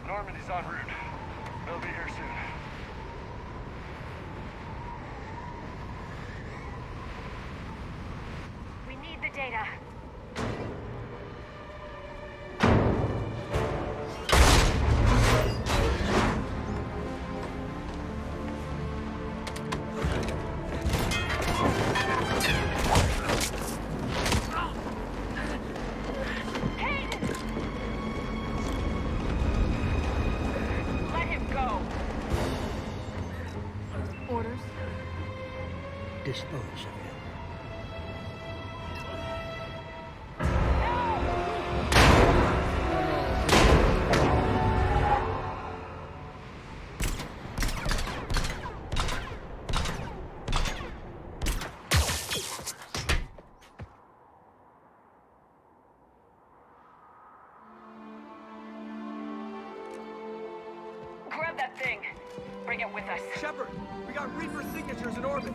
[SPEAKER 13] Normandy's en route. They'll be here soon.
[SPEAKER 12] We need the data. Let him go.
[SPEAKER 8] Orders?
[SPEAKER 15] Dispose of him.
[SPEAKER 4] Grab that thing. Bring it with us.
[SPEAKER 3] Shepard, we got Reaper signatures in orbit.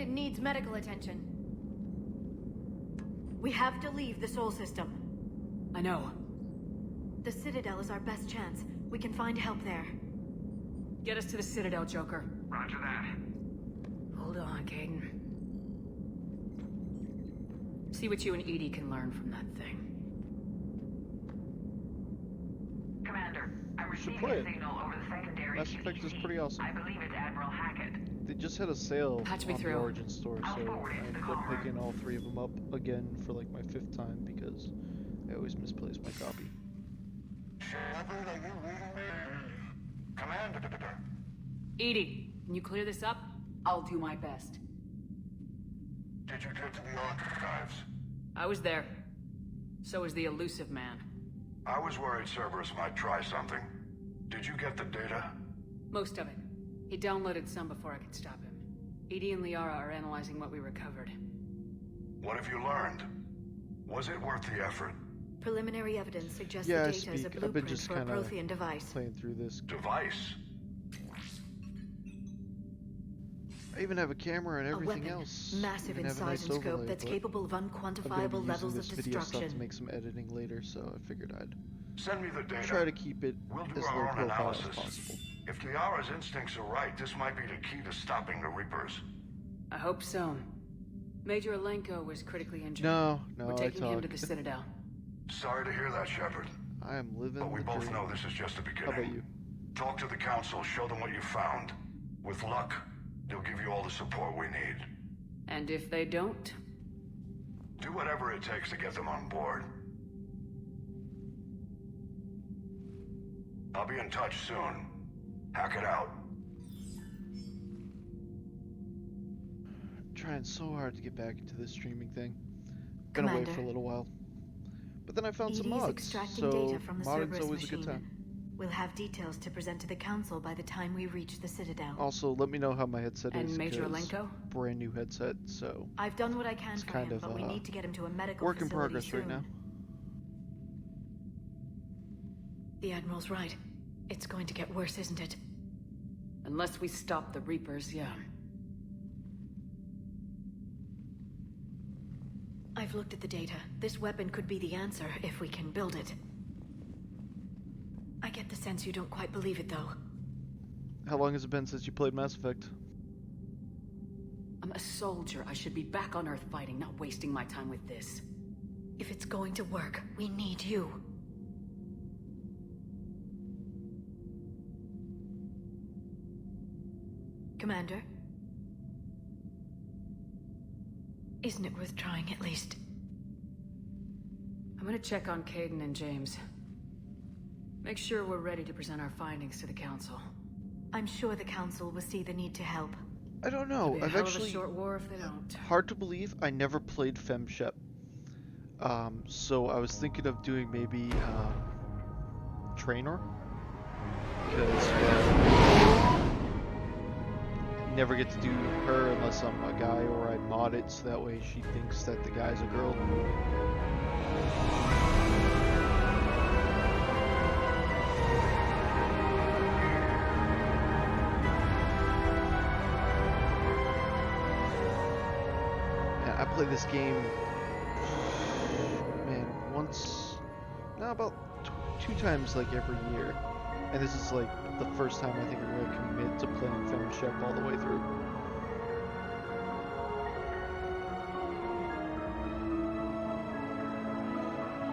[SPEAKER 8] It needs medical attention. We have to leave the Sol system.
[SPEAKER 4] I know.
[SPEAKER 8] The Citadel is our best chance. We can find help there.
[SPEAKER 4] Get us to the Citadel, Joker.
[SPEAKER 14] Roger that.
[SPEAKER 4] Hold on, Caden. See what you and Edie can learn from that thing.
[SPEAKER 12] Commander, I'm
[SPEAKER 16] should
[SPEAKER 12] receiving
[SPEAKER 16] play
[SPEAKER 12] a
[SPEAKER 16] it.
[SPEAKER 12] signal over the secondary
[SPEAKER 16] Mass Effect is
[SPEAKER 12] PTZ.
[SPEAKER 16] pretty awesome.
[SPEAKER 12] I believe it's Admiral Hackett.
[SPEAKER 16] They just had a sale
[SPEAKER 4] Patch me
[SPEAKER 16] on
[SPEAKER 4] through.
[SPEAKER 16] the Origin store,
[SPEAKER 12] I'll
[SPEAKER 16] so
[SPEAKER 12] forward it
[SPEAKER 16] I
[SPEAKER 12] to the
[SPEAKER 16] ended up
[SPEAKER 12] caller.
[SPEAKER 16] picking all 3 of them up again for like my 5th time because I always misplace my copy.
[SPEAKER 2] Shepard, are you reading me? Commander.
[SPEAKER 4] Edie, can you clear this up? I'll do my best.
[SPEAKER 2] Did you get to the archives?
[SPEAKER 4] I was there. So was the elusive man.
[SPEAKER 2] I was worried Cerberus might try something. Did you get the data?
[SPEAKER 4] Most of it. He downloaded some before I could stop him. Edie and Liara are analyzing what we recovered.
[SPEAKER 2] What have you learned? Was it worth the effort?
[SPEAKER 8] Preliminary evidence suggests
[SPEAKER 16] Yeah,
[SPEAKER 8] the
[SPEAKER 16] I
[SPEAKER 8] data is a
[SPEAKER 16] speak. I've been
[SPEAKER 8] blueprint
[SPEAKER 16] just
[SPEAKER 8] for a
[SPEAKER 16] kind of
[SPEAKER 8] Prothean device.
[SPEAKER 16] playing through this.
[SPEAKER 2] Device?
[SPEAKER 16] I even have a camera and
[SPEAKER 8] A
[SPEAKER 16] everything
[SPEAKER 8] weapon,
[SPEAKER 16] else.
[SPEAKER 8] massive
[SPEAKER 16] Even
[SPEAKER 8] in
[SPEAKER 16] have a
[SPEAKER 8] size
[SPEAKER 16] nice
[SPEAKER 8] and scope
[SPEAKER 16] overlay,
[SPEAKER 8] that's
[SPEAKER 16] but
[SPEAKER 8] capable of
[SPEAKER 16] I'm gonna be
[SPEAKER 8] unquantifiable levels
[SPEAKER 16] using
[SPEAKER 8] of
[SPEAKER 16] this video stuff to
[SPEAKER 8] destruction.
[SPEAKER 16] make some editing later, so I figured I'd
[SPEAKER 2] Send me the data.
[SPEAKER 16] try to keep it
[SPEAKER 2] We'll do
[SPEAKER 16] as
[SPEAKER 2] our
[SPEAKER 16] low
[SPEAKER 2] own
[SPEAKER 16] profile as
[SPEAKER 2] analysis.
[SPEAKER 16] possible.
[SPEAKER 2] If Liara's instincts are right, this might be the key to stopping the Reapers.
[SPEAKER 4] I hope so. Major Alenko was critically injured.
[SPEAKER 16] No,
[SPEAKER 4] We're
[SPEAKER 16] I
[SPEAKER 4] taking him to
[SPEAKER 16] talk.
[SPEAKER 4] the Citadel.
[SPEAKER 2] Sorry to hear that, Shepard.
[SPEAKER 16] I am living
[SPEAKER 2] But we
[SPEAKER 16] the
[SPEAKER 2] both
[SPEAKER 16] dream.
[SPEAKER 2] know this is just the beginning.
[SPEAKER 16] How about you?
[SPEAKER 2] Talk to the Council, show them what you found. With luck, they'll give you all the support we need.
[SPEAKER 4] And if they don't?
[SPEAKER 2] Do whatever it takes to get them on board. I'll be in touch soon. Hack it out.
[SPEAKER 16] Trying so hard to get back into this streaming thing. Been away
[SPEAKER 8] Commander,
[SPEAKER 16] for a little while. But then I found some
[SPEAKER 8] Edie's
[SPEAKER 16] mods,
[SPEAKER 8] extracting
[SPEAKER 16] so
[SPEAKER 8] data from the
[SPEAKER 16] modding's
[SPEAKER 8] Cerberus
[SPEAKER 16] always a good
[SPEAKER 8] machine.
[SPEAKER 16] time.
[SPEAKER 8] We'll have details to present to the Council by the time we reach the Citadel.
[SPEAKER 16] Also, let me know how my headset
[SPEAKER 4] And
[SPEAKER 16] is.
[SPEAKER 4] Major
[SPEAKER 16] 'cause
[SPEAKER 4] Alenko?
[SPEAKER 16] brand new headset, so
[SPEAKER 8] I've done what I can
[SPEAKER 16] it's
[SPEAKER 8] for
[SPEAKER 16] kind
[SPEAKER 8] him,
[SPEAKER 16] of
[SPEAKER 8] but we need to get him to a medical
[SPEAKER 16] work in
[SPEAKER 8] facility
[SPEAKER 16] progress
[SPEAKER 8] soon.
[SPEAKER 16] right now.
[SPEAKER 8] The Admiral's right. It's going to get worse, isn't it?
[SPEAKER 4] Unless we stop the Reapers, yeah.
[SPEAKER 8] I've looked at the data. This weapon could be the answer if we can build it. I get the sense you don't quite believe it, though.
[SPEAKER 16] How long has it been since you played Mass Effect?
[SPEAKER 4] I'm a soldier. I should be back on Earth fighting, not wasting my time with this.
[SPEAKER 8] If it's going to work, we need you. Commander? Isn't it worth trying at least?
[SPEAKER 4] I'm gonna check on Caden and James. Make sure we're ready to present our findings to the Council.
[SPEAKER 8] I'm sure the Council will see the need to help.
[SPEAKER 16] I don't know.
[SPEAKER 4] It'll be a
[SPEAKER 16] I've
[SPEAKER 4] hell of a
[SPEAKER 16] actually
[SPEAKER 4] short war if they don't.
[SPEAKER 16] hard to believe I never played Fem Shep. So I was thinking of doing maybe Trainer, because never get to do her unless I'm a guy, or I mod it so that way she thinks that the guy's a girl. I play this game, man, about 2 times like every year, and this is like the first time I think I really commit to playing Fem Shep all the way through.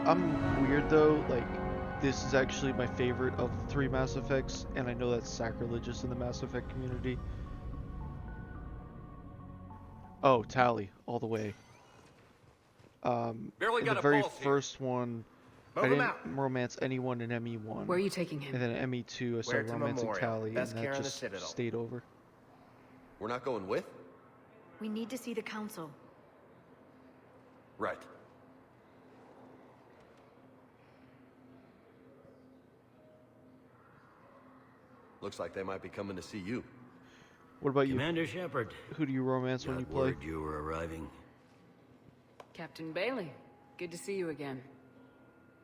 [SPEAKER 16] I'm weird though, like this is actually my favorite of the 3 Mass Effects, and I know that's sacrilegious in the Mass Effect community. Oh, Tally, all the way.
[SPEAKER 3] Barely
[SPEAKER 16] In
[SPEAKER 3] got
[SPEAKER 16] the
[SPEAKER 3] a
[SPEAKER 16] very
[SPEAKER 3] pulse here.
[SPEAKER 16] first one,
[SPEAKER 3] Move
[SPEAKER 16] I
[SPEAKER 3] him
[SPEAKER 16] didn't
[SPEAKER 3] out.
[SPEAKER 16] romance anyone in ME1.
[SPEAKER 4] Where are you taking him?
[SPEAKER 16] And then in ME2, I
[SPEAKER 17] Where
[SPEAKER 16] started
[SPEAKER 17] to
[SPEAKER 16] romancing
[SPEAKER 17] Memorial.
[SPEAKER 16] Tally,
[SPEAKER 17] Best
[SPEAKER 16] and
[SPEAKER 17] care
[SPEAKER 16] that
[SPEAKER 17] in the
[SPEAKER 16] just
[SPEAKER 17] Citadel.
[SPEAKER 16] stayed over.
[SPEAKER 3] We're not going with?
[SPEAKER 8] We need to see the Council.
[SPEAKER 3] Right. Looks like they might be coming to see you.
[SPEAKER 16] What about you?
[SPEAKER 6] Commander Shepard.
[SPEAKER 16] Who do you romance when you play?
[SPEAKER 6] Word you were arriving.
[SPEAKER 4] Captain Bailey, good to see you again.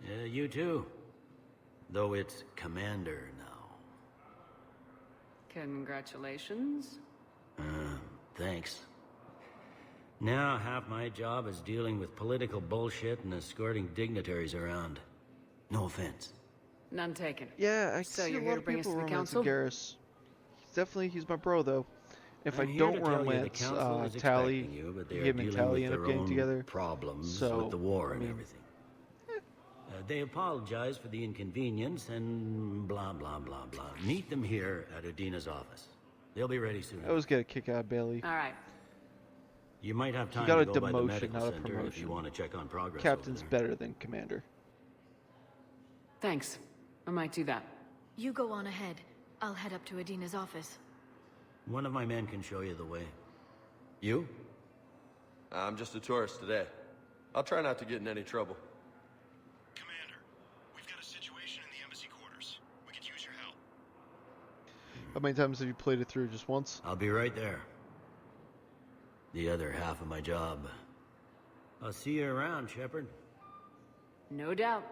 [SPEAKER 6] Yeah, you too. Though it's Commander now.
[SPEAKER 4] Congratulations.
[SPEAKER 6] Thanks.
[SPEAKER 15] Now half my job is dealing with political bullshit and escorting dignitaries around. No offense.
[SPEAKER 4] None taken.
[SPEAKER 16] Yeah, I
[SPEAKER 4] So
[SPEAKER 16] see a
[SPEAKER 4] you're
[SPEAKER 16] lot
[SPEAKER 4] here to
[SPEAKER 16] of
[SPEAKER 4] bring us
[SPEAKER 16] people
[SPEAKER 4] to the
[SPEAKER 16] romancing
[SPEAKER 4] council?
[SPEAKER 16] Garrus. He's my bro, though. If
[SPEAKER 15] I'm
[SPEAKER 16] I
[SPEAKER 15] here
[SPEAKER 16] don't
[SPEAKER 15] to tell you the
[SPEAKER 16] romance
[SPEAKER 15] council is
[SPEAKER 16] Tally,
[SPEAKER 15] expecting you, but they are
[SPEAKER 16] him and
[SPEAKER 15] dealing
[SPEAKER 16] Tally
[SPEAKER 15] with
[SPEAKER 16] end up
[SPEAKER 15] their
[SPEAKER 16] getting
[SPEAKER 15] own
[SPEAKER 16] together.
[SPEAKER 15] problems
[SPEAKER 16] So,
[SPEAKER 15] with the war
[SPEAKER 16] I
[SPEAKER 15] and
[SPEAKER 16] mean,
[SPEAKER 15] everything. They apologize for the inconvenience and blah, blah, blah, blah. Meet them here at Adina's office. They'll be ready soon.
[SPEAKER 16] I always get a kick out of Bailey.
[SPEAKER 4] All right.
[SPEAKER 15] You might have
[SPEAKER 16] He
[SPEAKER 15] time
[SPEAKER 16] got
[SPEAKER 15] to
[SPEAKER 16] a
[SPEAKER 15] go by the
[SPEAKER 16] demotion,
[SPEAKER 15] medical
[SPEAKER 16] not a
[SPEAKER 15] center if
[SPEAKER 16] promotion.
[SPEAKER 15] you want to check on progress.
[SPEAKER 16] Captain's better than Commander.
[SPEAKER 4] Thanks. I might do that.
[SPEAKER 8] You go on ahead. I'll head up to Adina's office.
[SPEAKER 15] One of my men can show you the way. You?
[SPEAKER 3] I'm just a tourist today. I'll try not to get in any trouble.
[SPEAKER 9] Commander, we've got a situation in the embassy quarters. We could use your help.
[SPEAKER 16] How many times have you played it through? Just once?
[SPEAKER 15] I'll be right there. The other half of my job. I'll see you around, Shepard.
[SPEAKER 4] No doubt.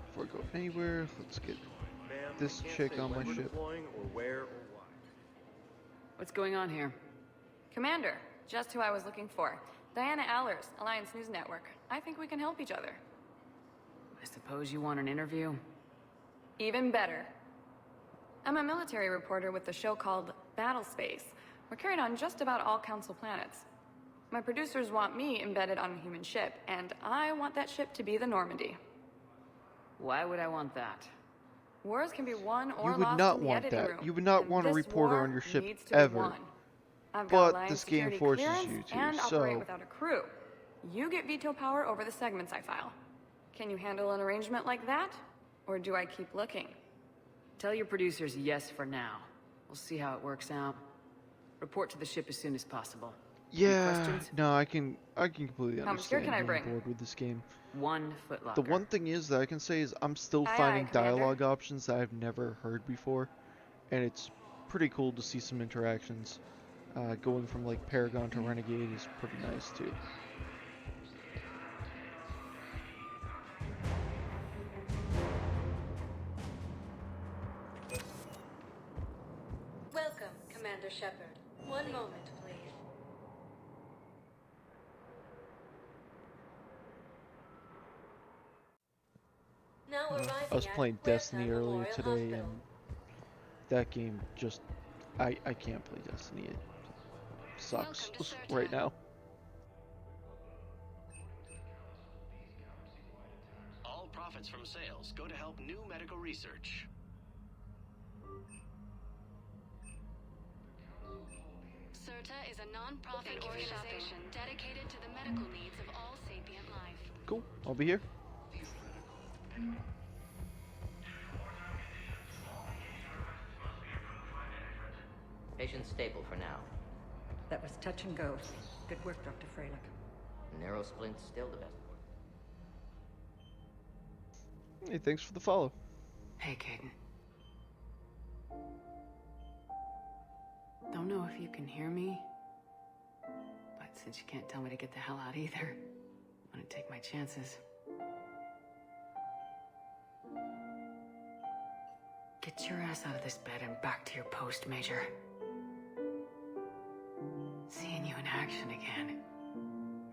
[SPEAKER 16] Before I go anywhere, let's get this chick on my ship.
[SPEAKER 4] What's going on here?
[SPEAKER 17] Commander, just who I was looking for. Diana Allers, Alliance News Network. I think we can help each other.
[SPEAKER 4] I suppose you want an interview?
[SPEAKER 17] Even better. I'm a military reporter with the show called Battle Space. We're carried on just about all Council planets. My producers want me embedded on a human ship, and I want that ship to be the Normandy.
[SPEAKER 4] Why would I want that?
[SPEAKER 17] Wars can be won or
[SPEAKER 16] You would
[SPEAKER 17] lost
[SPEAKER 16] not
[SPEAKER 17] in the
[SPEAKER 16] want
[SPEAKER 17] editing
[SPEAKER 16] that.
[SPEAKER 17] room.
[SPEAKER 16] You would not
[SPEAKER 17] and
[SPEAKER 16] want a
[SPEAKER 17] this
[SPEAKER 16] reporter
[SPEAKER 17] war
[SPEAKER 16] on your ship
[SPEAKER 17] needs to be
[SPEAKER 16] ever.
[SPEAKER 17] won. I've got
[SPEAKER 16] But
[SPEAKER 17] Alliance
[SPEAKER 16] this game
[SPEAKER 17] security
[SPEAKER 16] forces
[SPEAKER 17] clearance
[SPEAKER 16] you to,
[SPEAKER 17] and
[SPEAKER 16] so-
[SPEAKER 17] operate without a crew. You get veto power over the segments I file. Can you handle an arrangement like that? Or do I keep looking?
[SPEAKER 4] Tell your producers yes for now. We'll see how it works out. Report to the ship as soon as possible. Any
[SPEAKER 16] Yeah,
[SPEAKER 4] questions?
[SPEAKER 16] no, I can completely
[SPEAKER 17] How much gear
[SPEAKER 16] understand
[SPEAKER 17] can I
[SPEAKER 16] being
[SPEAKER 17] bring?
[SPEAKER 16] bored with this game.
[SPEAKER 4] 1 footlocker.
[SPEAKER 16] The one thing is that I can say is I'm still
[SPEAKER 17] Aye, aye,
[SPEAKER 16] finding
[SPEAKER 17] Commander.
[SPEAKER 16] dialogue options that I've never heard before, and it's pretty cool to see some interactions. Going from like Paragon to Renegade is pretty nice too.
[SPEAKER 18] Welcome, Commander Shepard. One moment, please. Now arriving
[SPEAKER 16] I was
[SPEAKER 18] at
[SPEAKER 16] playing
[SPEAKER 18] Huerta
[SPEAKER 16] Destiny earlier
[SPEAKER 18] Memorial
[SPEAKER 16] today,
[SPEAKER 18] Hospital.
[SPEAKER 16] and that game just I can't play Destiny. It sucks right now.
[SPEAKER 19] All profits from sales go to help new medical research.
[SPEAKER 20] CERTA is a non-profit organization dedicated to the medical needs of all sapient life.
[SPEAKER 16] Cool, I'll be here.
[SPEAKER 21] Patient stable for now.
[SPEAKER 5] That was touch and go. Good work, Dr. Freilich.
[SPEAKER 21] Narrow splint's still the best.
[SPEAKER 16] Hey, thanks for the follow.
[SPEAKER 4] Hey, Caden. Don't know if you can hear me, but since you can't tell me to get the hell out either, I'm gonna take my chances. Get your ass out of this bed and back to your post, Major. Seeing you in action again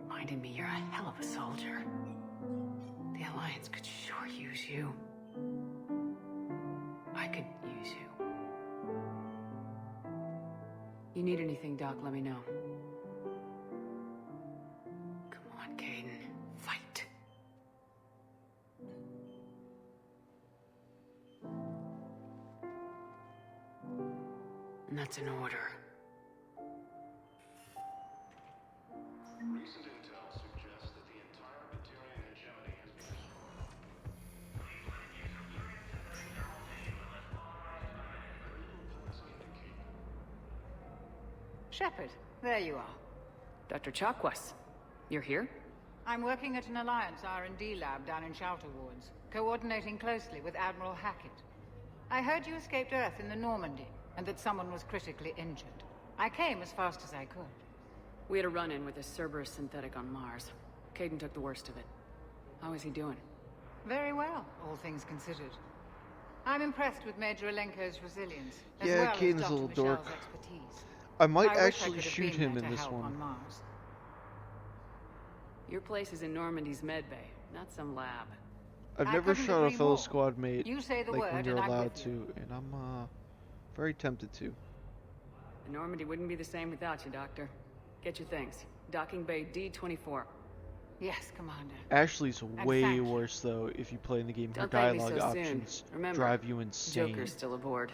[SPEAKER 4] reminded me you're a hell of a soldier. The Alliance could sure use you. I could use you. You need anything, Doc, let me know. Come on, Caden. Fight. And that's an order.
[SPEAKER 19] Recent intel suggests that the entire Batarian hegemony has been
[SPEAKER 22] Shepard, there you are.
[SPEAKER 4] Dr. Chakwas, you're here?
[SPEAKER 22] I'm working at an Alliance R&D lab down in Shelter Wards, coordinating closely with Admiral Hackett. I heard you escaped Earth in the Normandy, and that someone was critically injured. I came as fast as I could.
[SPEAKER 4] We had a run-in with a Cerberus synthetic on Mars. Caden took the worst of it. How is he doing?
[SPEAKER 22] Very well, all things considered. I'm impressed with Major Alenko's resilience, as
[SPEAKER 16] Yeah,
[SPEAKER 22] well
[SPEAKER 16] Caden's
[SPEAKER 22] as
[SPEAKER 16] a
[SPEAKER 22] Dr.
[SPEAKER 16] little
[SPEAKER 22] Michelle's
[SPEAKER 16] dork.
[SPEAKER 22] expertise.
[SPEAKER 16] I might
[SPEAKER 22] wish I
[SPEAKER 16] actually
[SPEAKER 22] could have
[SPEAKER 16] shoot
[SPEAKER 22] been
[SPEAKER 16] him
[SPEAKER 22] there
[SPEAKER 16] in
[SPEAKER 22] to
[SPEAKER 16] this
[SPEAKER 22] help
[SPEAKER 16] one.
[SPEAKER 22] on Mars.
[SPEAKER 4] Your place is in Normandy's medbay, not some lab.
[SPEAKER 16] I've
[SPEAKER 22] I
[SPEAKER 16] never
[SPEAKER 22] couldn't
[SPEAKER 16] shot a
[SPEAKER 22] agree
[SPEAKER 16] fellow
[SPEAKER 22] more.
[SPEAKER 16] squad mate
[SPEAKER 22] You say the
[SPEAKER 16] like
[SPEAKER 22] word
[SPEAKER 16] when you're
[SPEAKER 22] and I'm
[SPEAKER 16] allowed
[SPEAKER 22] with
[SPEAKER 16] to,
[SPEAKER 22] you.
[SPEAKER 16] and I'm very tempted to.
[SPEAKER 4] The Normandy wouldn't be the same without you, Doctor. Get your things. Docking Bay D-24.
[SPEAKER 22] Yes, Commander.
[SPEAKER 16] Ashley's
[SPEAKER 22] And
[SPEAKER 16] way
[SPEAKER 22] thank you.
[SPEAKER 16] worse though if you play in the game. Her
[SPEAKER 4] Don't thank me
[SPEAKER 16] dialogue
[SPEAKER 4] so soon.
[SPEAKER 16] options
[SPEAKER 4] Remember,
[SPEAKER 16] drive you insane.
[SPEAKER 4] Joker's still aboard.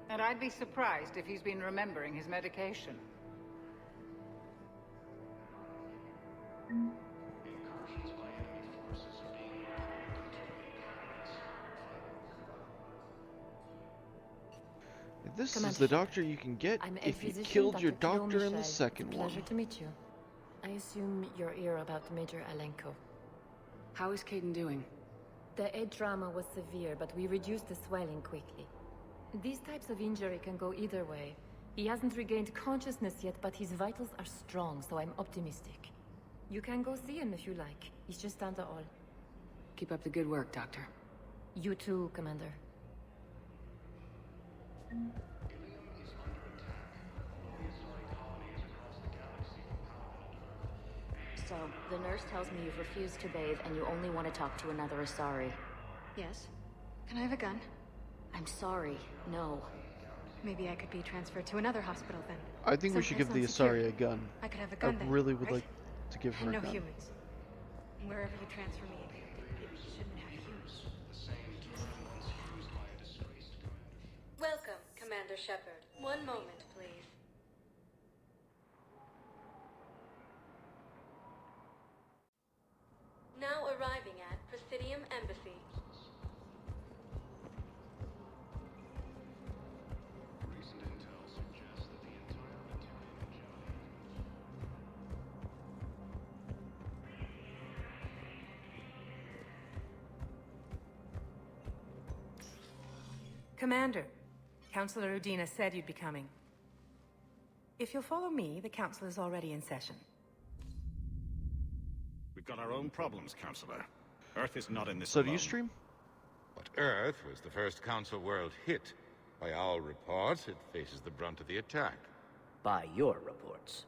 [SPEAKER 22] And I'd be surprised if he's been remembering his medication.
[SPEAKER 16] This
[SPEAKER 1] Commander
[SPEAKER 16] is the
[SPEAKER 1] Shep.
[SPEAKER 16] doctor you can get
[SPEAKER 1] I'm
[SPEAKER 16] if you
[SPEAKER 1] physician
[SPEAKER 16] killed your
[SPEAKER 1] Dr.
[SPEAKER 16] doctor in the
[SPEAKER 1] Michelle.
[SPEAKER 16] second
[SPEAKER 1] It's a
[SPEAKER 16] one.
[SPEAKER 1] pleasure to meet you. I assume you're here about Major Alenko.
[SPEAKER 4] How is Caden doing?
[SPEAKER 1] The head trauma was severe, but we reduced the swelling quickly. These types of injury can go either way. He hasn't regained consciousness yet, but his vitals are strong, so I'm optimistic. You can go see him if you like. He's just down the hall.
[SPEAKER 4] Keep up the good work, Doctor.
[SPEAKER 1] You too, Commander.
[SPEAKER 10] So, the nurse tells me you've refused to bathe and you only want to talk to another Asari.
[SPEAKER 8] Yes. Can I have a gun?
[SPEAKER 10] I'm sorry, no.
[SPEAKER 8] Maybe I could be transferred to another hospital then.
[SPEAKER 16] I think we should give the
[SPEAKER 8] Someplace
[SPEAKER 16] Asari a
[SPEAKER 8] unsecure.
[SPEAKER 16] gun.
[SPEAKER 8] I could have a gun
[SPEAKER 16] I
[SPEAKER 8] then,
[SPEAKER 16] really would
[SPEAKER 8] right?
[SPEAKER 16] like to give her
[SPEAKER 8] And
[SPEAKER 16] a
[SPEAKER 8] no
[SPEAKER 16] gun.
[SPEAKER 8] humans. Wherever you transfer me, it shouldn't have humans.
[SPEAKER 18] Welcome, Commander Shepard. One moment, please. Now arriving at Presidium Embassy.
[SPEAKER 13] Recent intel suggests that the entire Italian Johnny.
[SPEAKER 23] Commander, Councillor Udina said you'd be coming. If you'll follow me, the council is already in session.
[SPEAKER 24] We've got our own problems, Counselor. Earth is not in this
[SPEAKER 16] So do you
[SPEAKER 24] alone.
[SPEAKER 16] stream?
[SPEAKER 25] But Earth was the first Council world hit. By all reports, it faces the brunt of the attack.
[SPEAKER 26] By your reports.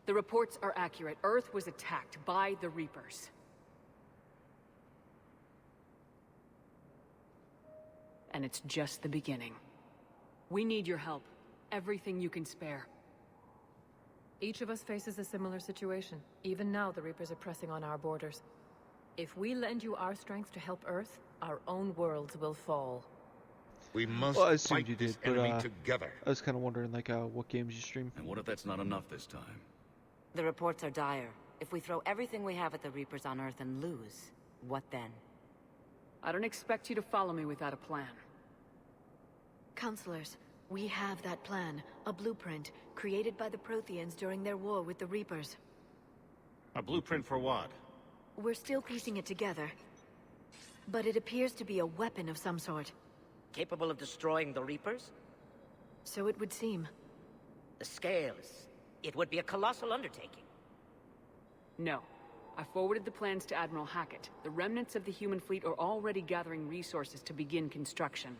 [SPEAKER 4] The reports are accurate. Earth was attacked by the Reapers. And it's just the beginning. We need your help. Everything you can spare.
[SPEAKER 1] Each of us faces a similar situation. Even now, the Reapers are pressing on our borders. If we lend you our strength to help Earth, our own worlds will fall.
[SPEAKER 25] We must
[SPEAKER 16] Well, I assumed
[SPEAKER 25] fight
[SPEAKER 16] you
[SPEAKER 25] this
[SPEAKER 16] did, but
[SPEAKER 25] enemy together.
[SPEAKER 16] I was kind of wondering like what games you stream.
[SPEAKER 24] And what if that's not enough this time?
[SPEAKER 10] The reports are dire. If we throw everything we have at the Reapers on Earth and lose, what then?
[SPEAKER 4] I don't expect you to follow me without a plan.
[SPEAKER 8] Counselors, we have that plan. A blueprint, created by the Protheans during their war with the Reapers.
[SPEAKER 24] A blueprint for what?
[SPEAKER 8] We're still piecing it together. But it appears to be a weapon of some sort.
[SPEAKER 27] Capable of destroying the Reapers?
[SPEAKER 8] So it would seem.
[SPEAKER 27] The scales. It would be a colossal undertaking.
[SPEAKER 4] No. I forwarded the plans to Admiral Hackett. The remnants of the human fleet are already gathering resources to begin construction.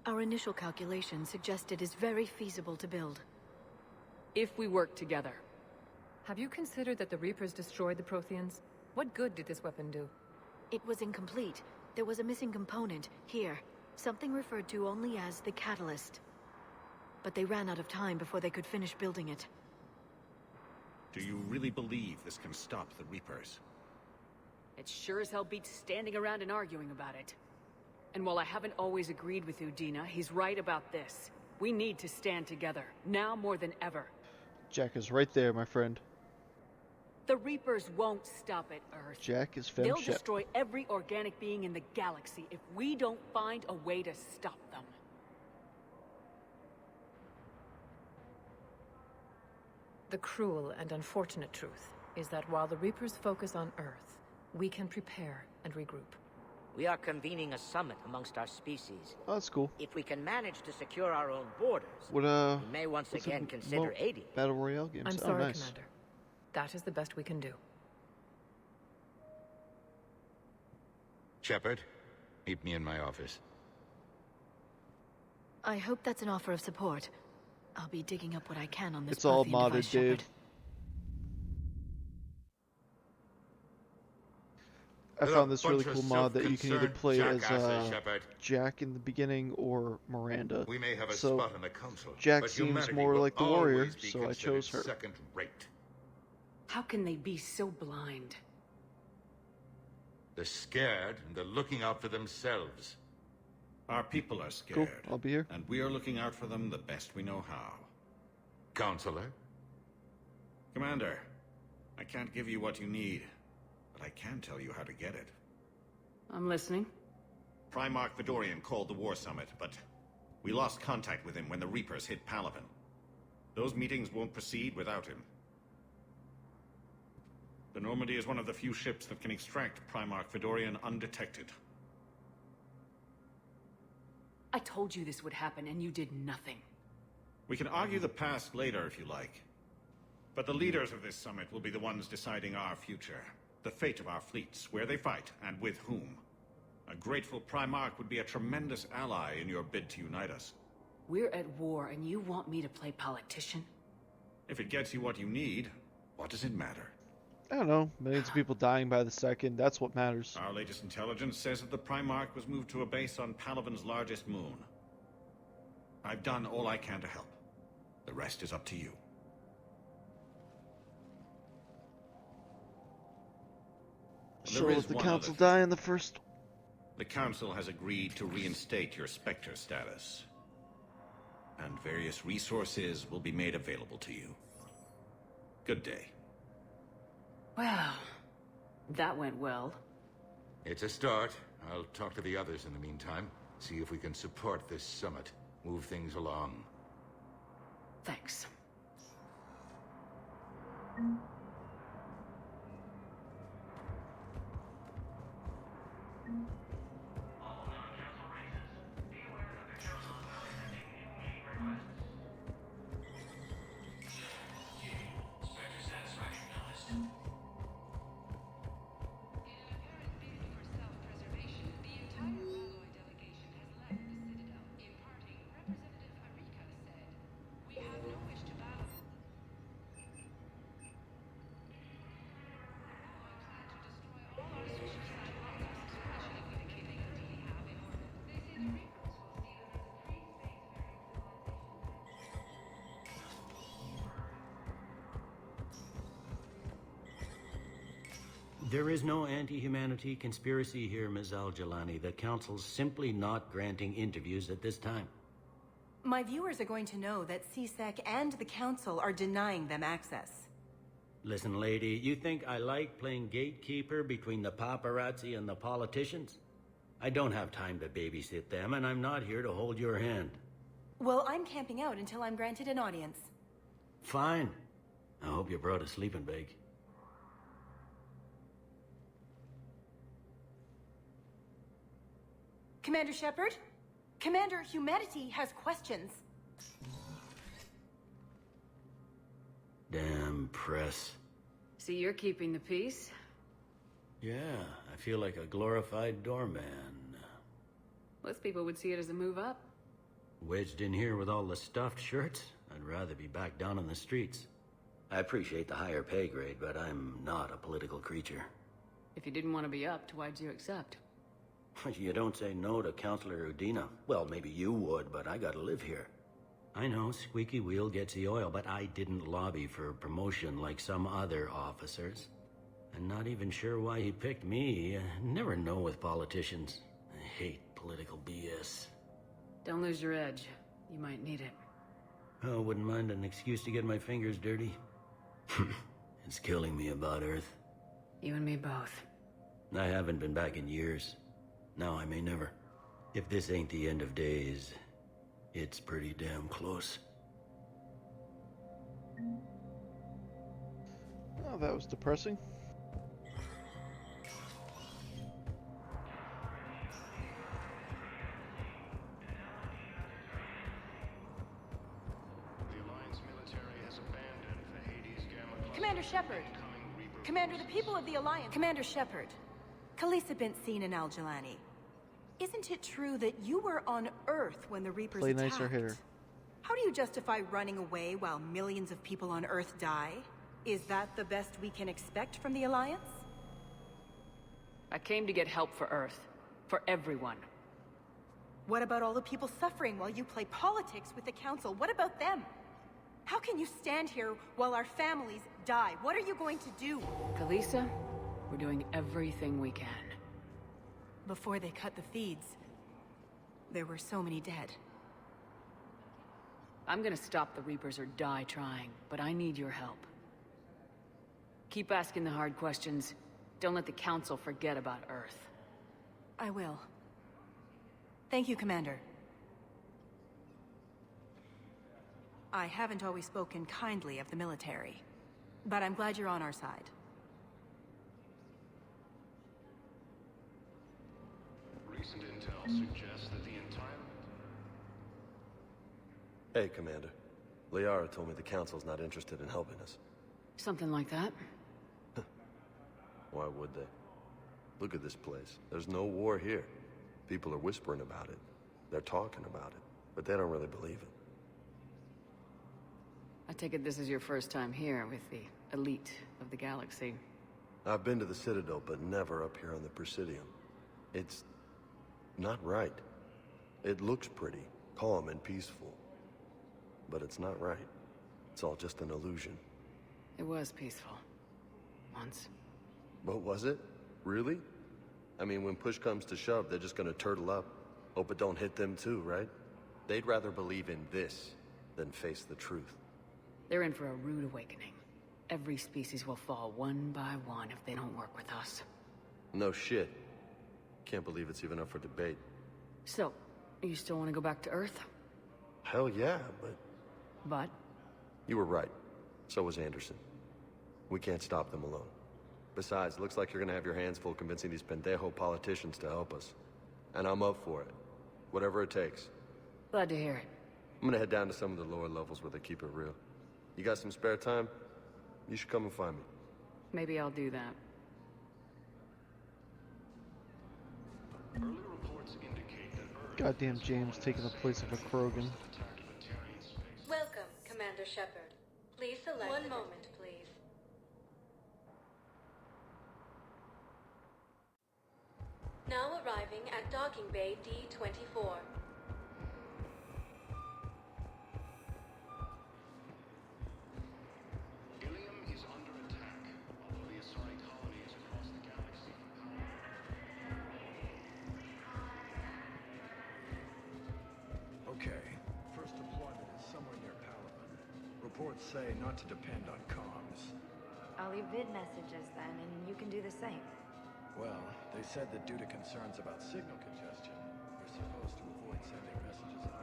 [SPEAKER 8] Our initial calculations suggest it is very feasible to build.
[SPEAKER 4] If we work together.
[SPEAKER 1] Have you considered that the Reapers destroyed the Protheans? What good did this weapon do?
[SPEAKER 8] It was incomplete. There was a missing component, here. Something referred to only as the catalyst. But they ran out of time before they could finish building it.
[SPEAKER 24] Do you really believe this can stop the Reapers?
[SPEAKER 4] It sure as hell beats standing around and arguing about it. And while I haven't always agreed with Udina, he's right about this. We need to stand together, now more than ever.
[SPEAKER 16] Jack is right there, my friend.
[SPEAKER 4] The Reapers won't stop at Earth.
[SPEAKER 16] Jack is Fem
[SPEAKER 4] They'll
[SPEAKER 16] Shep.
[SPEAKER 4] destroy every organic being in the galaxy if we don't find a way to stop them.
[SPEAKER 1] The cruel and unfortunate truth is that while the Reapers focus on Earth, we can prepare and regroup.
[SPEAKER 27] We are convening a summit amongst our species.
[SPEAKER 16] Oh, that's cool.
[SPEAKER 27] If we can manage to secure our own borders,
[SPEAKER 16] What
[SPEAKER 27] we may once
[SPEAKER 16] what's
[SPEAKER 27] again
[SPEAKER 16] the
[SPEAKER 27] consider aiding.
[SPEAKER 16] Battle Royale games?
[SPEAKER 1] I'm
[SPEAKER 16] Oh,
[SPEAKER 1] sorry,
[SPEAKER 16] nice.
[SPEAKER 1] Commander. That is the best we can do.
[SPEAKER 25] Shepard, meet me in my office.
[SPEAKER 8] I hope that's an offer of support. I'll be digging up what I can on this
[SPEAKER 16] It's all
[SPEAKER 8] Parthian
[SPEAKER 16] modded,
[SPEAKER 8] device,
[SPEAKER 16] dude.
[SPEAKER 8] Shepard.
[SPEAKER 16] I
[SPEAKER 25] They're
[SPEAKER 16] found
[SPEAKER 25] a
[SPEAKER 16] this really
[SPEAKER 25] bunch
[SPEAKER 16] cool
[SPEAKER 25] of
[SPEAKER 16] mod that you can either
[SPEAKER 25] self-concerned
[SPEAKER 16] play as
[SPEAKER 25] jackasses, Shepard.
[SPEAKER 16] Jack in the beginning or Miranda.
[SPEAKER 25] We may have a
[SPEAKER 16] So
[SPEAKER 25] spot in the council,
[SPEAKER 16] Jack
[SPEAKER 25] but
[SPEAKER 16] seems
[SPEAKER 25] humanity
[SPEAKER 16] more
[SPEAKER 25] will
[SPEAKER 16] like the warrior,
[SPEAKER 25] always be
[SPEAKER 16] so I chose her.
[SPEAKER 25] considered second-rate.
[SPEAKER 4] How can they be so blind?
[SPEAKER 25] They're scared, and they're looking out for themselves.
[SPEAKER 24] Our people are scared.
[SPEAKER 16] Cool, I'll be here.
[SPEAKER 24] And we are looking out for them the best we know how.
[SPEAKER 25] Counselor?
[SPEAKER 24] Commander, I can't give you what you need, but I can tell you how to get it.
[SPEAKER 4] I'm listening.
[SPEAKER 24] Primarch Fedorian called the War Summit, but we lost contact with him when the Reapers hit Palaven. Those meetings won't proceed without him. The Normandy is one of the few ships that can extract Primarch Fedorian undetected.
[SPEAKER 4] I told you this would happen, and you did nothing.
[SPEAKER 24] We can argue the past later if you like. But the leaders of this summit will be the ones deciding our future. The fate of our fleets, where they fight, and with whom. A grateful Primarch would be a tremendous ally in your bid to unite us.
[SPEAKER 4] We're at war, and you want me to play politician?
[SPEAKER 24] If it gets you what you need, what does it matter?
[SPEAKER 16] I don't know. Millions of people dying by the second. That's what matters.
[SPEAKER 24] Our latest intelligence says that the Primarch was moved to a base on Palaven's largest moon. I've done all I can to help. The rest is up to you.
[SPEAKER 16] Sure, let the council die in the first.
[SPEAKER 24] The council has agreed to reinstate your Spectre status. And various resources will be made available to you. Good day.
[SPEAKER 4] Well, that went well.
[SPEAKER 25] It's a start. I'll talk to the others in the meantime. See if we can support this summit. Move things along.
[SPEAKER 4] Thanks.
[SPEAKER 2] There is no anti-humanity conspiracy here, Ms. Al-Jalani. The Council's simply not granting interviews at this time.
[SPEAKER 23] My viewers are going to know that CSEC and the Council are denying them access.
[SPEAKER 2] Listen, lady, you think I like playing gatekeeper between the paparazzi and the politicians? I don't have time to babysit them, and I'm not here to hold your hand.
[SPEAKER 23] Well, I'm camping out until I'm granted an audience.
[SPEAKER 2] Fine. I hope you brought a sleeping bag.
[SPEAKER 23] Commander Shepard? Commander, humanity has questions.
[SPEAKER 2] Damn press.
[SPEAKER 4] See, you're keeping the peace?
[SPEAKER 2] Yeah, I feel like a glorified doorman.
[SPEAKER 4] Most people would see it as a move up.
[SPEAKER 2] Wedged in here with all the stuffed shirts? I'd rather be back down on the streets. I appreciate the higher pay grade, but I'm not a political creature.
[SPEAKER 4] If you didn't want to be upped, why'd you accept?
[SPEAKER 2] You don't say no to Counselor Udina. Well, maybe you would, but I gotta live here. I know, squeaky wheel gets the oil, but I didn't lobby for promotion like some other officers. I'm not even sure why he picked me. Never know with politicians. I hate political BS.
[SPEAKER 4] Don't lose your edge. You might need it.
[SPEAKER 2] Oh, wouldn't mind an excuse to get my fingers dirty. It's killing me about Earth.
[SPEAKER 4] You and me both.
[SPEAKER 2] I haven't been back in years. Now I may never. If this ain't the end of days, it's pretty damn close.
[SPEAKER 16] Oh, that was depressing.
[SPEAKER 23] Commander Shepard! Commander, the people of the Alliance... Commander Shepard, Khaleesa bint Seen and Al-Jalani. Isn't it true that you were on Earth when the Reapers
[SPEAKER 16] Play
[SPEAKER 23] attacked?
[SPEAKER 16] nicer here.
[SPEAKER 23] How do you justify running away while millions of people on Earth die? Is that the best we can expect from the Alliance?
[SPEAKER 4] I came to get help for Earth. For everyone.
[SPEAKER 23] What about all the people suffering while you play politics with the Council? What about them? How can you stand here while our families die? What are you going to do?
[SPEAKER 4] Khaleesa, we're doing everything we can.
[SPEAKER 23] Before they cut the feeds, there were so many dead.
[SPEAKER 4] I'm gonna stop the Reapers or die trying, but I need your help. Keep asking the hard questions. Don't let the Council forget about Earth.
[SPEAKER 23] I will. Thank you, Commander. I haven't always spoken kindly of the military, but I'm glad you're on our side.
[SPEAKER 19] Recent intel suggests that the entire...
[SPEAKER 3] Hey, Commander. Liara told me the Council's not interested in helping us.
[SPEAKER 4] Something like that?
[SPEAKER 3] Why would they? Look at this place. There's no war here. People are whispering about it. They're talking about it, but they don't really believe it.
[SPEAKER 4] I take it this is your first time here with the elite of the galaxy.
[SPEAKER 3] I've been to the Citadel, but never up here on the Presidium. It's not right. It looks pretty, calm and peaceful. But it's not right. It's all just an illusion.
[SPEAKER 4] It was peaceful. Once.
[SPEAKER 3] But was it? Really? I mean, when push comes to shove, they're just gonna turtle up. Hope it don't hit them too, right? They'd rather believe in this than face the truth.
[SPEAKER 4] They're in for a rude awakening. Every species will fall one by one if they don't work with us.
[SPEAKER 3] No shit. Can't believe it's even up for debate.
[SPEAKER 4] So, you still want to go back to Earth?
[SPEAKER 3] Hell yeah, but...
[SPEAKER 4] But?
[SPEAKER 3] You were right. So was Anderson. We can't stop them alone. Besides, looks like you're gonna have your hands full convincing these pendejo politicians to help us. And I'm up for it. Whatever it takes.
[SPEAKER 4] Glad to hear it.
[SPEAKER 3] I'm gonna head down to some of the lower levels where they keep it real. You got some spare time? You should come and find me.
[SPEAKER 4] Maybe I'll do that.
[SPEAKER 19] Early reports indicate that
[SPEAKER 16] Goddamn James taking the place of a Krogan.
[SPEAKER 18] Welcome, Commander Shepard. Please select... One moment, please. Now arriving at Docking Bay D-24.
[SPEAKER 19] Ilium is under attack, although the Asari colony is across the galaxy.
[SPEAKER 6] Okay. First deployment is somewhere near Palaven. Reports say not to depend on comms.
[SPEAKER 7] I'll leave vid messages then, and you can do the same.
[SPEAKER 6] Well, they said that due to concerns about signal congestion, we're supposed to avoid sending messages at all.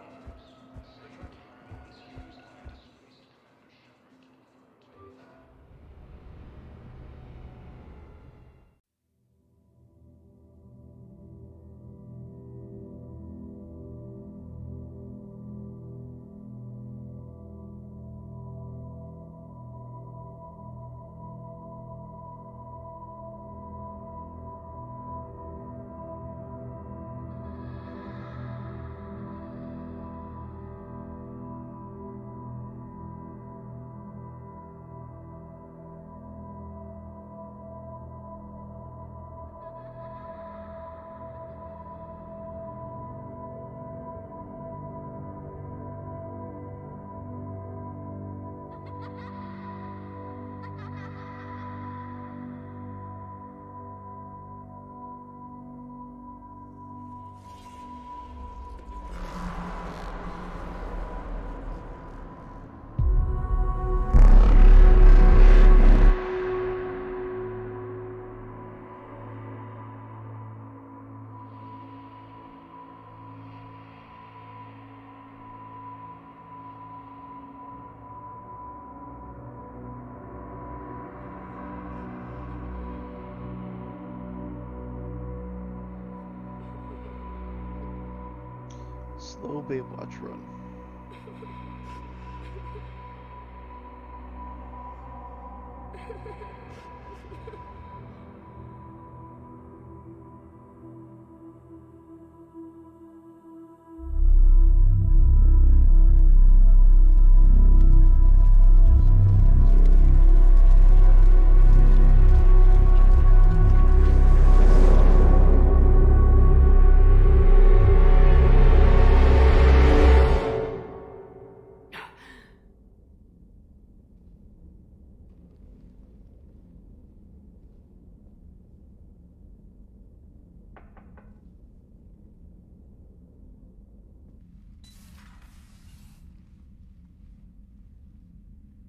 [SPEAKER 16] Slow Baywatch run.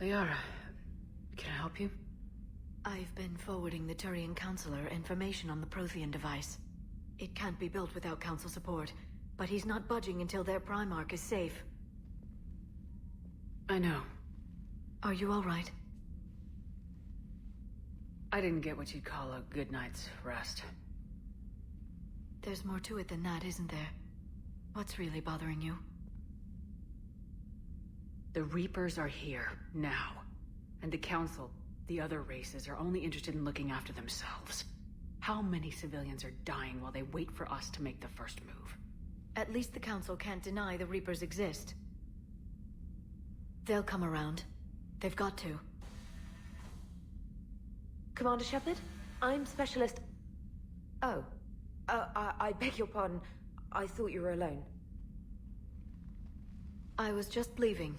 [SPEAKER 5] Liara, can I help you?
[SPEAKER 8] I've been forwarding the Turian Counselor information on the Prothean device. It can't be built without Council support, but he's not budging until their Primarch is safe.
[SPEAKER 5] I know.
[SPEAKER 8] Are you all right?
[SPEAKER 5] I didn't get what you'd call a good night's rest.
[SPEAKER 8] There's more to it than that, isn't there? What's really bothering you?
[SPEAKER 5] The Reapers are here, now. And the Council, the other races, are only interested in looking after themselves. How many civilians are dying while they wait for us to make the first move?
[SPEAKER 8] At least the Council can't deny the Reapers exist. They'll come around. They've got to.
[SPEAKER 1] Commander Shepard? I'm Specialist... Oh. I beg your pardon. I thought you were alone.
[SPEAKER 8] I was just leaving.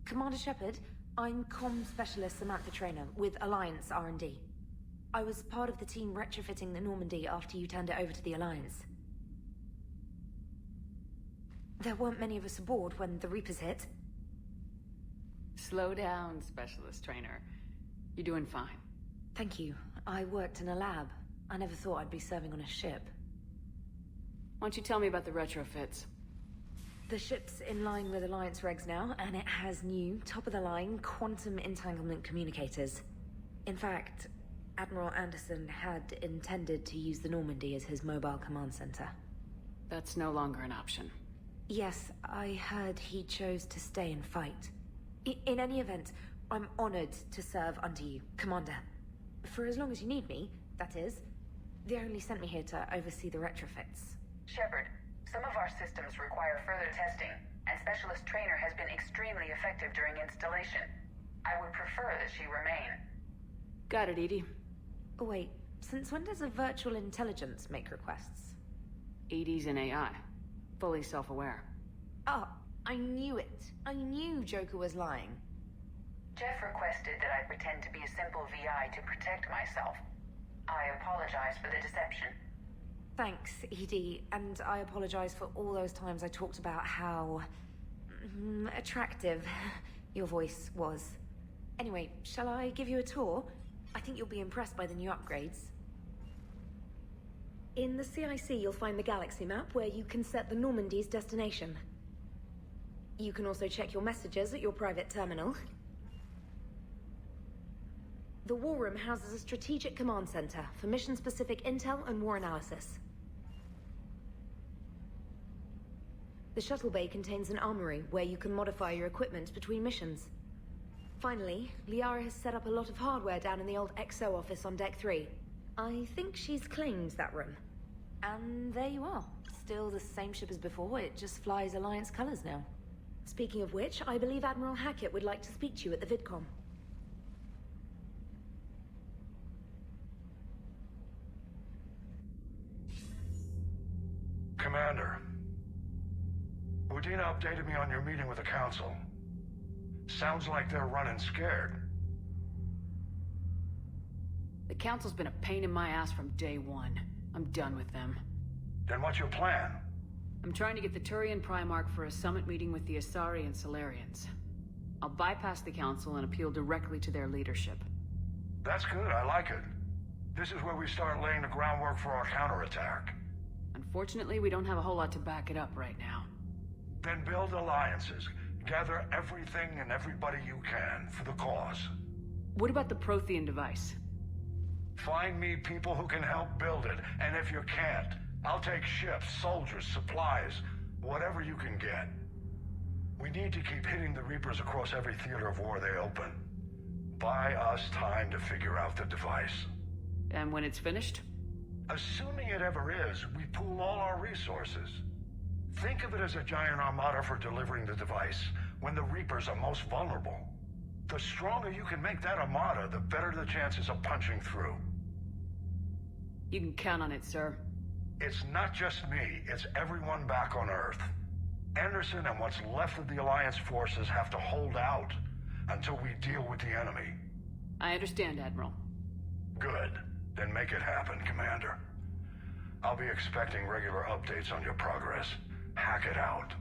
[SPEAKER 1] Commander Shepard, I'm Comm Specialist Samantha Traynor with Alliance R&D. I was part of the team retrofitting the Normandy after you turned it over to the Alliance. There weren't many of us aboard when the Reapers hit.
[SPEAKER 4] Slow down, Specialist Trainer. You're doing fine.
[SPEAKER 1] Thank you. I worked in a lab. I never thought I'd be serving on a ship.
[SPEAKER 4] Why don't you tell me about the retrofits?
[SPEAKER 1] The ship's in line with Alliance regs now, and it has new, top-of-the-line, quantum entanglement communicators. In fact, Admiral Anderson had intended to use the Normandy as his mobile command center.
[SPEAKER 4] That's no longer an option.
[SPEAKER 1] Yes, I heard he chose to stay and fight. In any event, I'm honored to serve under you, Commander. For as long as you need me, that is. They only sent me here to oversee the retrofits.
[SPEAKER 9] Shepard, some of our systems require further testing, and Specialist Trainer has been extremely effective during installation. I would prefer that she remain.
[SPEAKER 4] Got it, Edie.
[SPEAKER 1] Oh, wait. Since when does a virtual intelligence make requests?
[SPEAKER 4] Edie's an AI. Fully self-aware.
[SPEAKER 1] Oh, I knew it. I knew Joker was lying.
[SPEAKER 9] Jeff requested that I pretend to be a simple VI to protect myself. I apologize for the deception.
[SPEAKER 1] Thanks, Edie, and I apologize for all those times I talked about how... attractive your voice was. Anyway, shall I give you a tour? I think you'll be impressed by the new upgrades. In the CIC, you'll find the galaxy map where you can set the Normandy's destination. You can also check your messages at your private terminal. The War Room houses a strategic command center for mission-specific intel and war analysis. The shuttle bay contains an armory where you can modify your equipment between missions. Finally, Liara has set up a lot of hardware down in the old XO office on Deck 3. I think she's claimed that room. And there you are. Still the same ship as before, it just flies Alliance colors now. Speaking of which, I believe Admiral Hackett would like to speak to you at the VidCom.
[SPEAKER 13] Commander, Udina updated me on your meeting with the Council. Sounds like they're running scared.
[SPEAKER 5] The Council's been a pain in my ass from day one. I'm done with them.
[SPEAKER 13] Then what's your plan?
[SPEAKER 5] I'm trying to get the Turian Primarch for a summit meeting with the Asari and Solarians. I'll bypass the Council and appeal directly to their leadership.
[SPEAKER 13] That's good, I like it. This is where we start laying the groundwork for our counterattack.
[SPEAKER 5] Unfortunately, we don't have a whole lot to back it up right now.
[SPEAKER 13] Then build alliances. Gather everything and everybody you can for the cause.
[SPEAKER 5] What about the Prothean device?
[SPEAKER 13] Find me people who can help build it, and if you can't, I'll take ships, soldiers, supplies, whatever you can get. We need to keep hitting the Reapers across every theater of war they open. Buy us time to figure out the device.
[SPEAKER 5] And when it's finished?
[SPEAKER 13] Assuming it ever is, we pool all our resources. Think of it as a giant armada for delivering the device when the Reapers are most vulnerable. The stronger you can make that armada, the better the chances of punching through.
[SPEAKER 5] You can count on it, sir.
[SPEAKER 13] It's not just me, it's everyone back on Earth. Anderson and what's left of the Alliance forces have to hold out until we deal with the enemy.
[SPEAKER 5] I understand, Admiral.
[SPEAKER 13] Good. Then make it happen, Commander. I'll be expecting regular updates on your progress. Hack it out.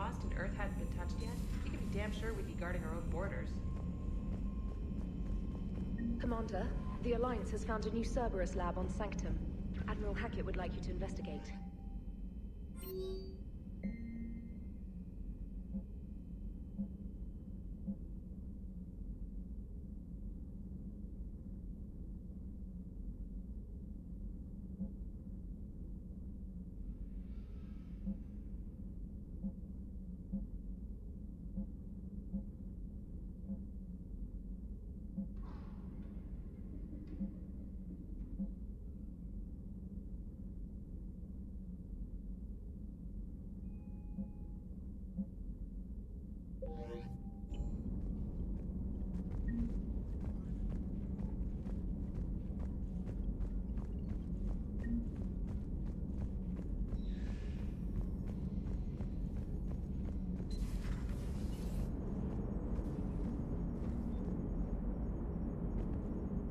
[SPEAKER 11] lost and Earth hadn't been touched yet, you can be damn sure we'd be guarding our own borders.
[SPEAKER 12] Commander, the Alliance has found a new Cerberus lab on Sanctum. Admiral Hackett would like you to investigate.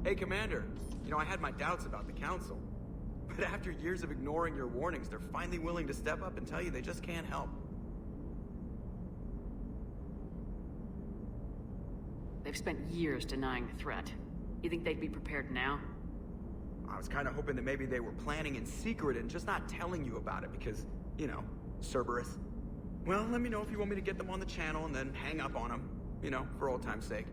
[SPEAKER 14] Hey, Commander. You know, I had my doubts about the Council. But after years of ignoring your warnings, they're finally willing to step up and tell you they just can't help.
[SPEAKER 5] They've spent years denying the threat. You think they'd be prepared now?
[SPEAKER 14] I was kind of hoping that maybe they were planning in secret and just not telling you about it because, you know, Cerberus. Well, let me know if you want me to get them on the channel and then hang up on them, you know, for old time's sake.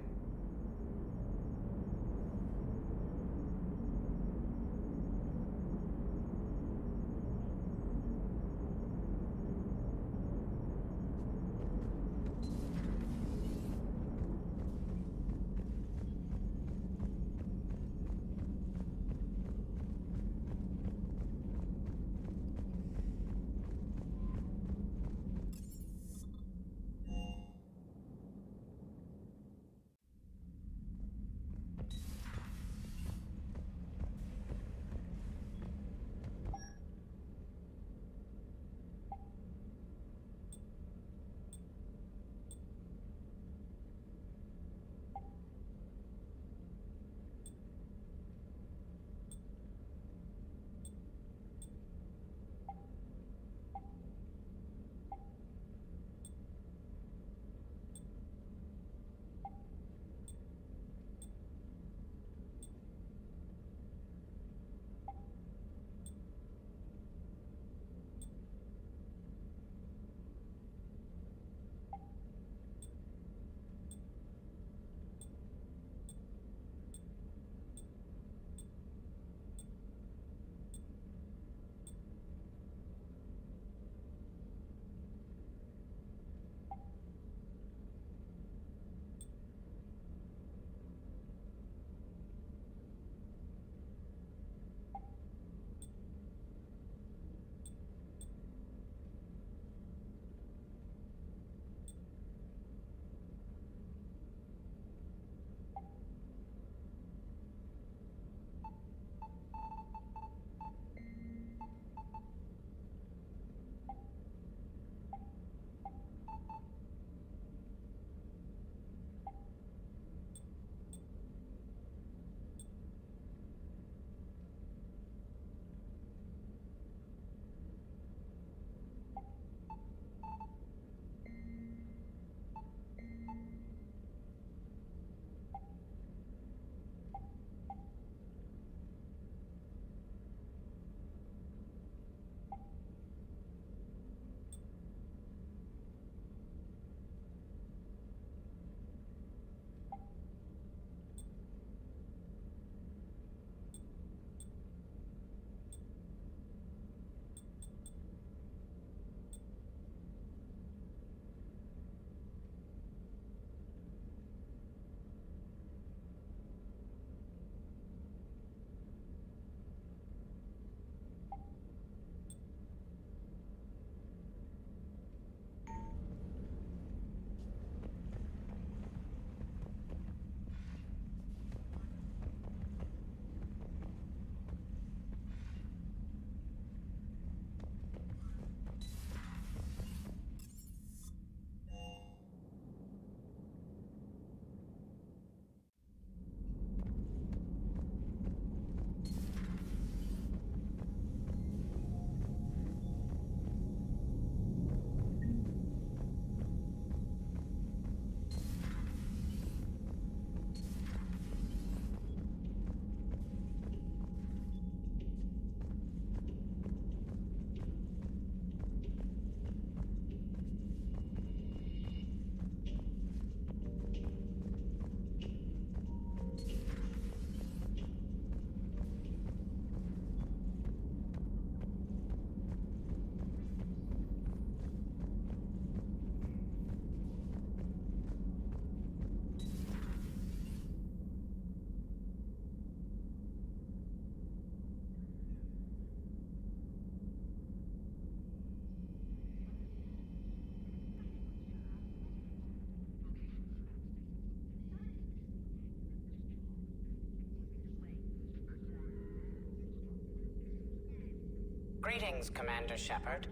[SPEAKER 10] Greetings, Commander Shepard.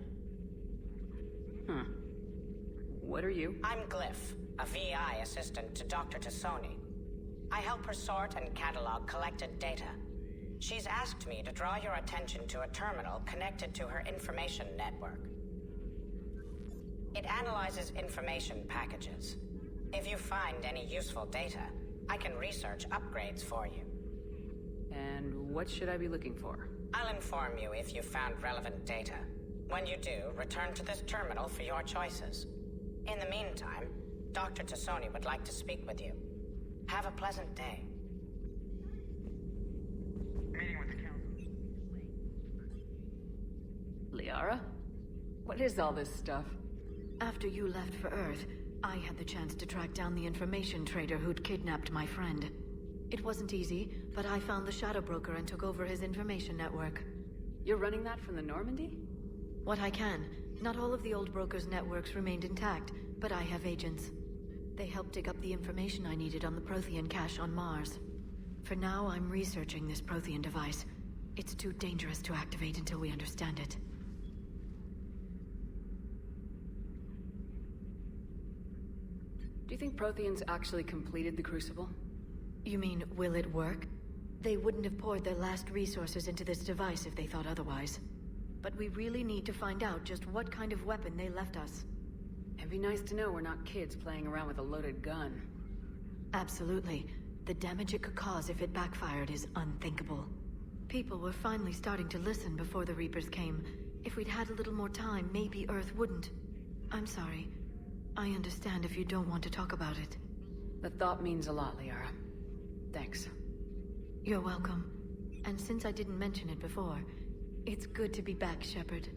[SPEAKER 5] What are you?
[SPEAKER 10] I'm Glyph, a VI assistant to Dr. Tassoni. I help her sort and catalog collected data. She's asked me to draw your attention to a terminal connected to her information network. It analyzes information packages. If you find any useful data, I can research upgrades for you.
[SPEAKER 5] And what should I be looking for?
[SPEAKER 10] I'll inform you if you found relevant data. When you do, return to this terminal for your choices. In the meantime, Dr. Tassoni would like to speak with you. Have a pleasant day.
[SPEAKER 5] Meeting with the council. Liara? What is all this stuff?
[SPEAKER 8] After you left for Earth, I had the chance to track down the information trader who'd kidnapped my friend. It wasn't easy, but I found the Shadow Broker and took over his information network.
[SPEAKER 5] You're running that from the Normandy?
[SPEAKER 8] What I can. Not all of the old broker's networks remained intact, but I have agents. They helped dig up the information I needed on the Prothean cache on Mars. For now, I'm researching this Prothean device. It's too dangerous to activate until we understand it.
[SPEAKER 5] Do you think Protheans actually completed the Crucible?
[SPEAKER 8] You mean, will it work? They wouldn't have poured their last resources into this device if they thought otherwise. But we really need to find out just what kind of weapon they left us.
[SPEAKER 5] It'd be nice to know we're not kids playing around with a loaded gun.
[SPEAKER 8] Absolutely. The damage it could cause if it backfired is unthinkable. People were finally starting to listen before the Reapers came. If we'd had a little more time, maybe Earth wouldn't. I'm sorry. I understand if you don't want to talk about it.
[SPEAKER 5] The thought means a lot, Liara. Thanks.
[SPEAKER 8] You're welcome. And since I didn't mention it before, it's good to be back, Shepard.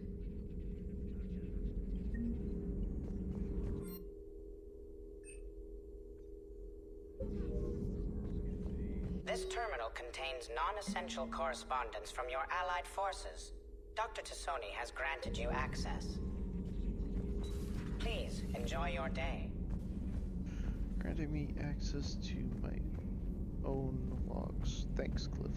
[SPEAKER 10] This terminal contains non-essential correspondence from your allied forces. Dr. Tassoni has granted you access. Please, enjoy your day.
[SPEAKER 16] Granting me access to my own logs. Thanks, Cliff.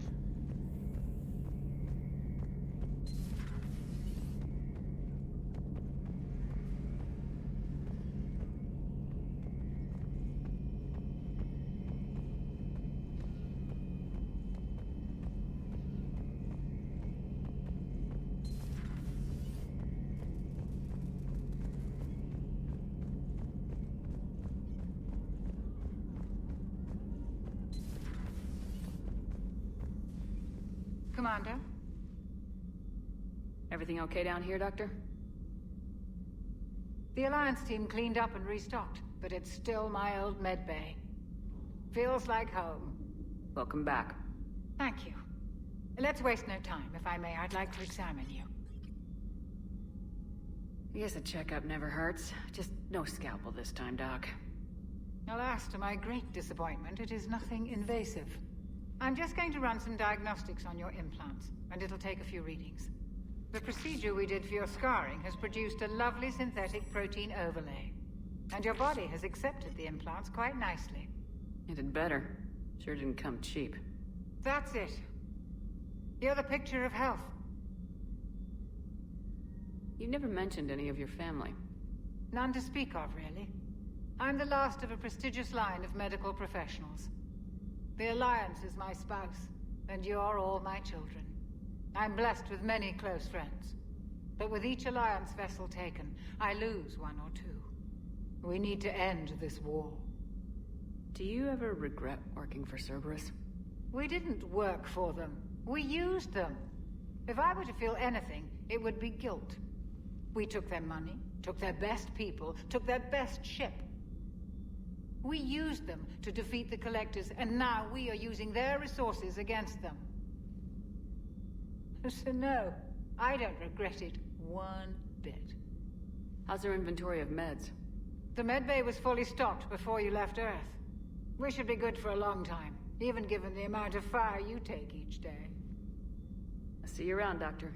[SPEAKER 15] Commander?
[SPEAKER 5] Everything okay down here, Doctor?
[SPEAKER 15] The Alliance team cleaned up and restocked, but it's still my old medbay. Feels like home.
[SPEAKER 5] Welcome back.
[SPEAKER 15] Thank you. Let's waste no time. If I may, I'd like to examine you.
[SPEAKER 5] I guess a checkup never hurts. Just no scalpel this time, Doc.
[SPEAKER 15] Alas, to my great disappointment, it is nothing invasive. I'm just going to run some diagnostics on your implants, and it'll take a few readings. The procedure we did for your scarring has produced a lovely synthetic protein overlay. And your body has accepted the implants quite nicely.
[SPEAKER 5] It did better. Sure didn't come cheap.
[SPEAKER 15] That's it. You're the picture of health.
[SPEAKER 5] You never mentioned any of your family.
[SPEAKER 15] None to speak of, really. I'm the last of a prestigious line of medical professionals. The Alliance is my spouse, and you're all my children. I'm blessed with many close friends. But with each Alliance vessel taken, I lose one or two. We need to end this war.
[SPEAKER 5] Do you ever regret working for Cerberus?
[SPEAKER 15] We didn't work for them. We used them. If I were to feel anything, it would be guilt. We took their money, took their best people, took their best ship. We used them to defeat the Collectors, and now we are using their resources against them. So no, I don't regret it one bit.
[SPEAKER 5] How's their inventory of meds?
[SPEAKER 15] The medbay was fully stocked before you left Earth. We should be good for a long time, even given the amount of fire you take each day.
[SPEAKER 5] I'll see you around, Doctor.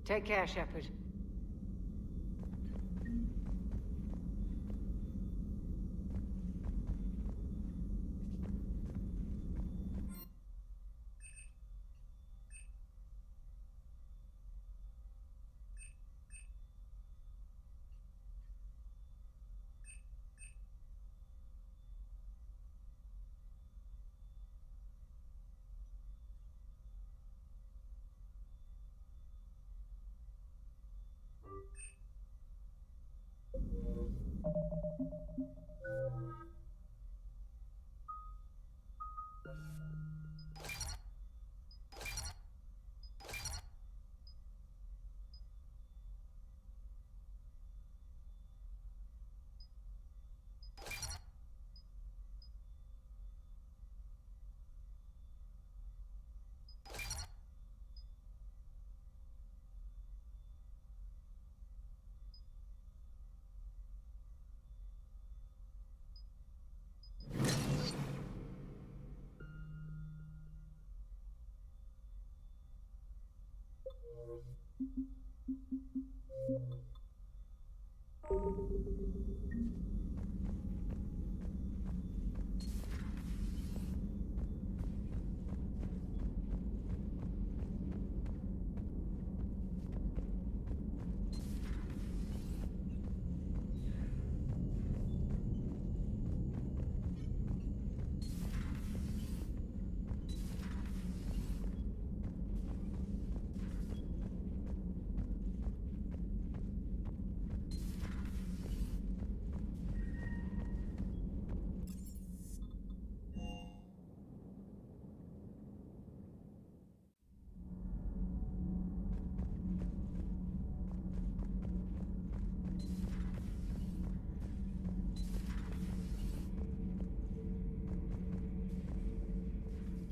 [SPEAKER 15] Take care, Shepard.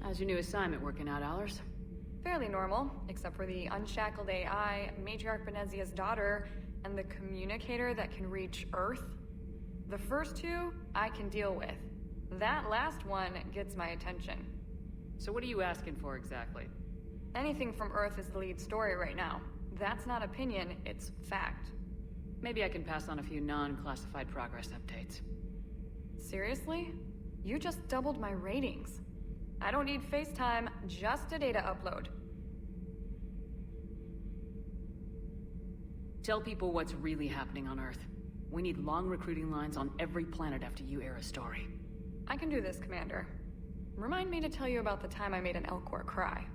[SPEAKER 5] How's your new assignment working out, Allers?
[SPEAKER 17] Fairly normal, except for the unshackled AI, Matriarch Benezia's daughter, and the communicator that can reach Earth. The first two, I can deal with. That last one gets my attention.
[SPEAKER 5] So what are you asking for exactly?
[SPEAKER 17] Anything from Earth is the lead story right now. That's not opinion, it's fact.
[SPEAKER 5] Maybe I can pass on a few non-classified progress updates.
[SPEAKER 17] Seriously? You just doubled my ratings. I don't need FaceTime, just a data upload.
[SPEAKER 5] Tell people what's really happening on Earth. We need long recruiting lines on every planet after you air a story.
[SPEAKER 17] I can do this, Commander. Remind me to tell you about the time I made an Elcor cry.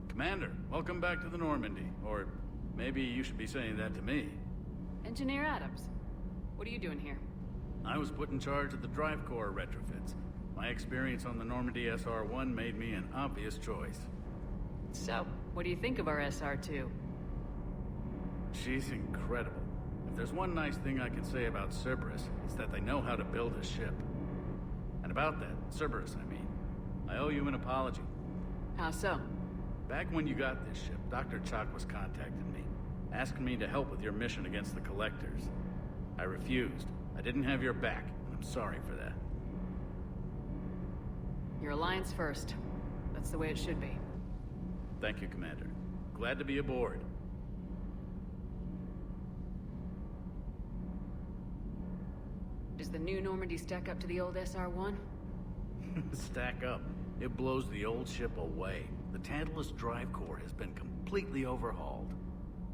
[SPEAKER 20] Commander, welcome back to the Normandy. Or maybe you should be saying that to me.
[SPEAKER 5] Engineer Adams, what are you doing here?
[SPEAKER 20] I was put in charge of the drive core retrofits. My experience on the Normandy SR-1 made me an obvious choice.
[SPEAKER 5] So, what do you think of our SR-2?
[SPEAKER 20] She's incredible. If there's one nice thing I can say about Cerberus, it's that they know how to build a ship. And about that, Cerberus, I mean, I owe you an apology.
[SPEAKER 5] How so?
[SPEAKER 20] Back when you got this ship, Dr. Chalk was contacting me, asking me to help with your mission against the Collectors. I refused. I didn't have your back, and I'm sorry for that.
[SPEAKER 5] Your alliance first. That's the way it should be.
[SPEAKER 20] Thank you, Commander. Glad to be aboard.
[SPEAKER 5] Does the new Normandy stack up to the old SR-1?
[SPEAKER 20] Stack up. It blows the old ship away. The Tantalus drive core has been completely overhauled.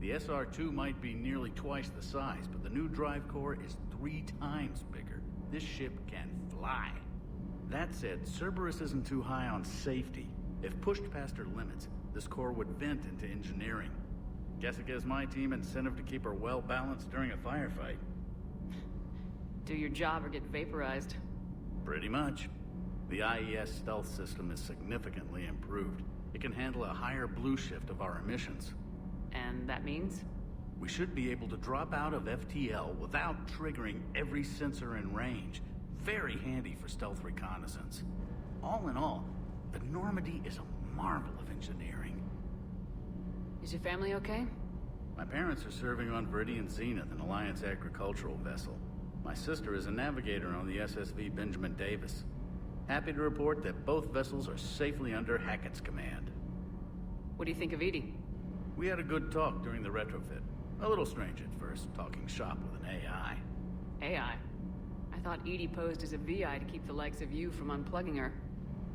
[SPEAKER 20] The SR-2 might be nearly twice the size, but the new drive core is 3 times bigger. This ship can fly. That said, Cerberus isn't too high on safety. If pushed past her limits, this core would vent into engineering. Guess it gives my team incentive to keep her well balanced during a firefight.
[SPEAKER 5] Do your job or get vaporized.
[SPEAKER 20] Pretty much. The IES stealth system is significantly improved. It can handle a higher blue shift of our emissions.
[SPEAKER 5] And that means?
[SPEAKER 20] We should be able to drop out of FTL without triggering every sensor in range. Very handy for stealth reconnaissance. All in all, the Normandy is a marvel of engineering.
[SPEAKER 5] Is your family okay?
[SPEAKER 20] My parents are serving on Viridian Zenith, an Alliance agricultural vessel. My sister is a navigator on the SSV Benjamin Davis. Happy to report that both vessels are safely under Hackett's command.
[SPEAKER 5] What do you think of Edie?
[SPEAKER 20] We had a good talk during the retrofit. A little strange at first, talking shop with an AI.
[SPEAKER 5] AI? I thought Edie posed as a VI to keep the likes of you from unplugging her.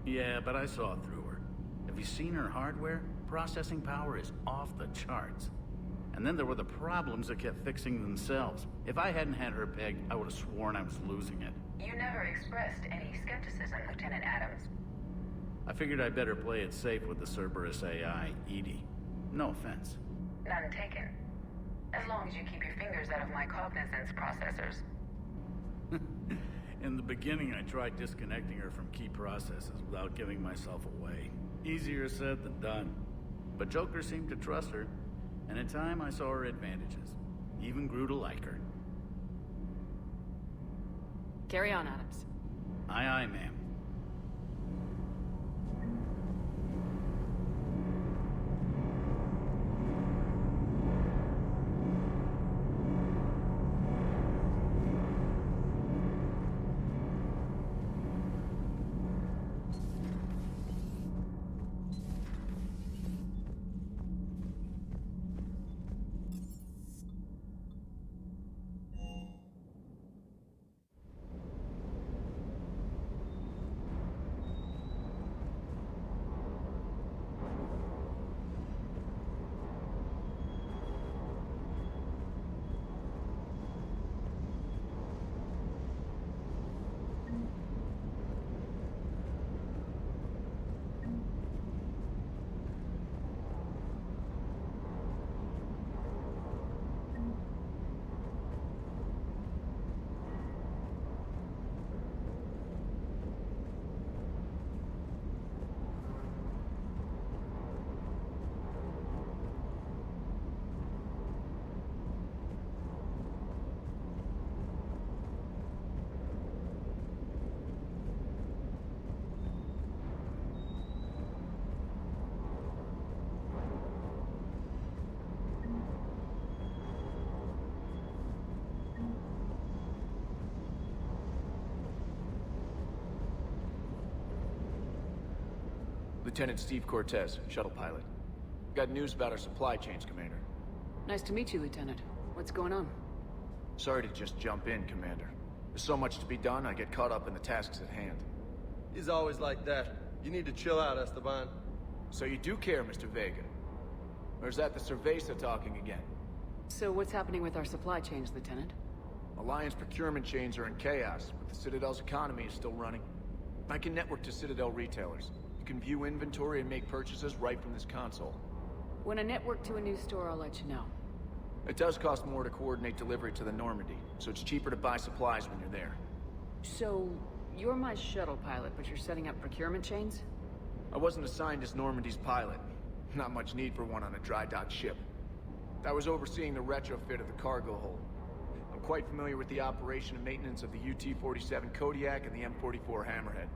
[SPEAKER 20] Yeah, but I saw through her. Have you seen her hardware? Processing power is off the charts. And then there were the problems that kept fixing themselves. If I hadn't had her pegged, I would have sworn I was losing it.
[SPEAKER 9] You never expressed any skepticism, Lieutenant Adams.
[SPEAKER 20] I figured I'd better play it safe with the Cerberus AI, Edie. No offense.
[SPEAKER 9] None taken. As long as you keep your fingers out of my cognizance processors.
[SPEAKER 20] In the beginning, I tried disconnecting her from key processes without giving myself away. Easier said than done. But Joker seemed to trust her, and in time I saw her advantages. Even grew to like her.
[SPEAKER 4] Carry on, Adams.
[SPEAKER 20] Aye, aye, ma'am.
[SPEAKER 2] Lieutenant Steve Cortez, shuttle pilot. Got news about our supply chains, Commander.
[SPEAKER 4] Nice to meet you, Lieutenant. What's going on?
[SPEAKER 2] Sorry to just jump in, Commander. There's so much to be done, I get caught up in the tasks at hand.
[SPEAKER 3] He's always like that. You need to chill out, Esteban.
[SPEAKER 2] So you do care, Mr. Vega? Or is that the Cerveza talking again?
[SPEAKER 4] So what's happening with our supply chains, Lieutenant?
[SPEAKER 2] Alliance procurement chains are in chaos, but the Citadel's economy is still running. I can network to Citadel retailers. You can view inventory and make purchases right from this console.
[SPEAKER 4] When I network to a new store, I'll let you know.
[SPEAKER 2] It does cost more to coordinate delivery to the Normandy, so it's cheaper to buy supplies when you're there.
[SPEAKER 4] So, you're my shuttle pilot, but you're setting up procurement chains?
[SPEAKER 2] I wasn't assigned as Normandy's pilot. Not much need for one on a dry dock ship. I was overseeing the retrofit of the cargo hold. I'm quite familiar with the operation and maintenance of the UT-47 Kodiak and the M44 Hammerhead.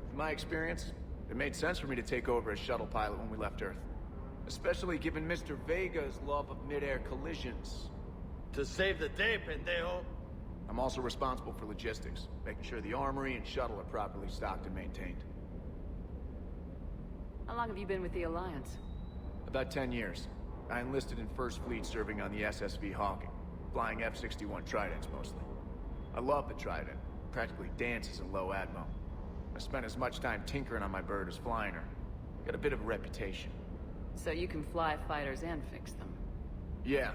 [SPEAKER 2] With my experience, it made sense for me to take over as shuttle pilot when we left Earth. Especially given Mr. Vega's love of mid-air collisions.
[SPEAKER 3] To save the day, pendejo.
[SPEAKER 2] I'm also responsible for logistics, making sure the armory and shuttle are properly stocked and maintained.
[SPEAKER 4] How long have you been with the Alliance?
[SPEAKER 2] About 10 years. I enlisted in First Fleet serving on the SSV Hawking, flying F-61 Tridents mostly. I love the Trident, practically dances in low atmo. I spent as much time tinkering on my bird as flying her. Got a bit of a reputation.
[SPEAKER 4] So you can fly fighters and fix them?
[SPEAKER 2] Yeah,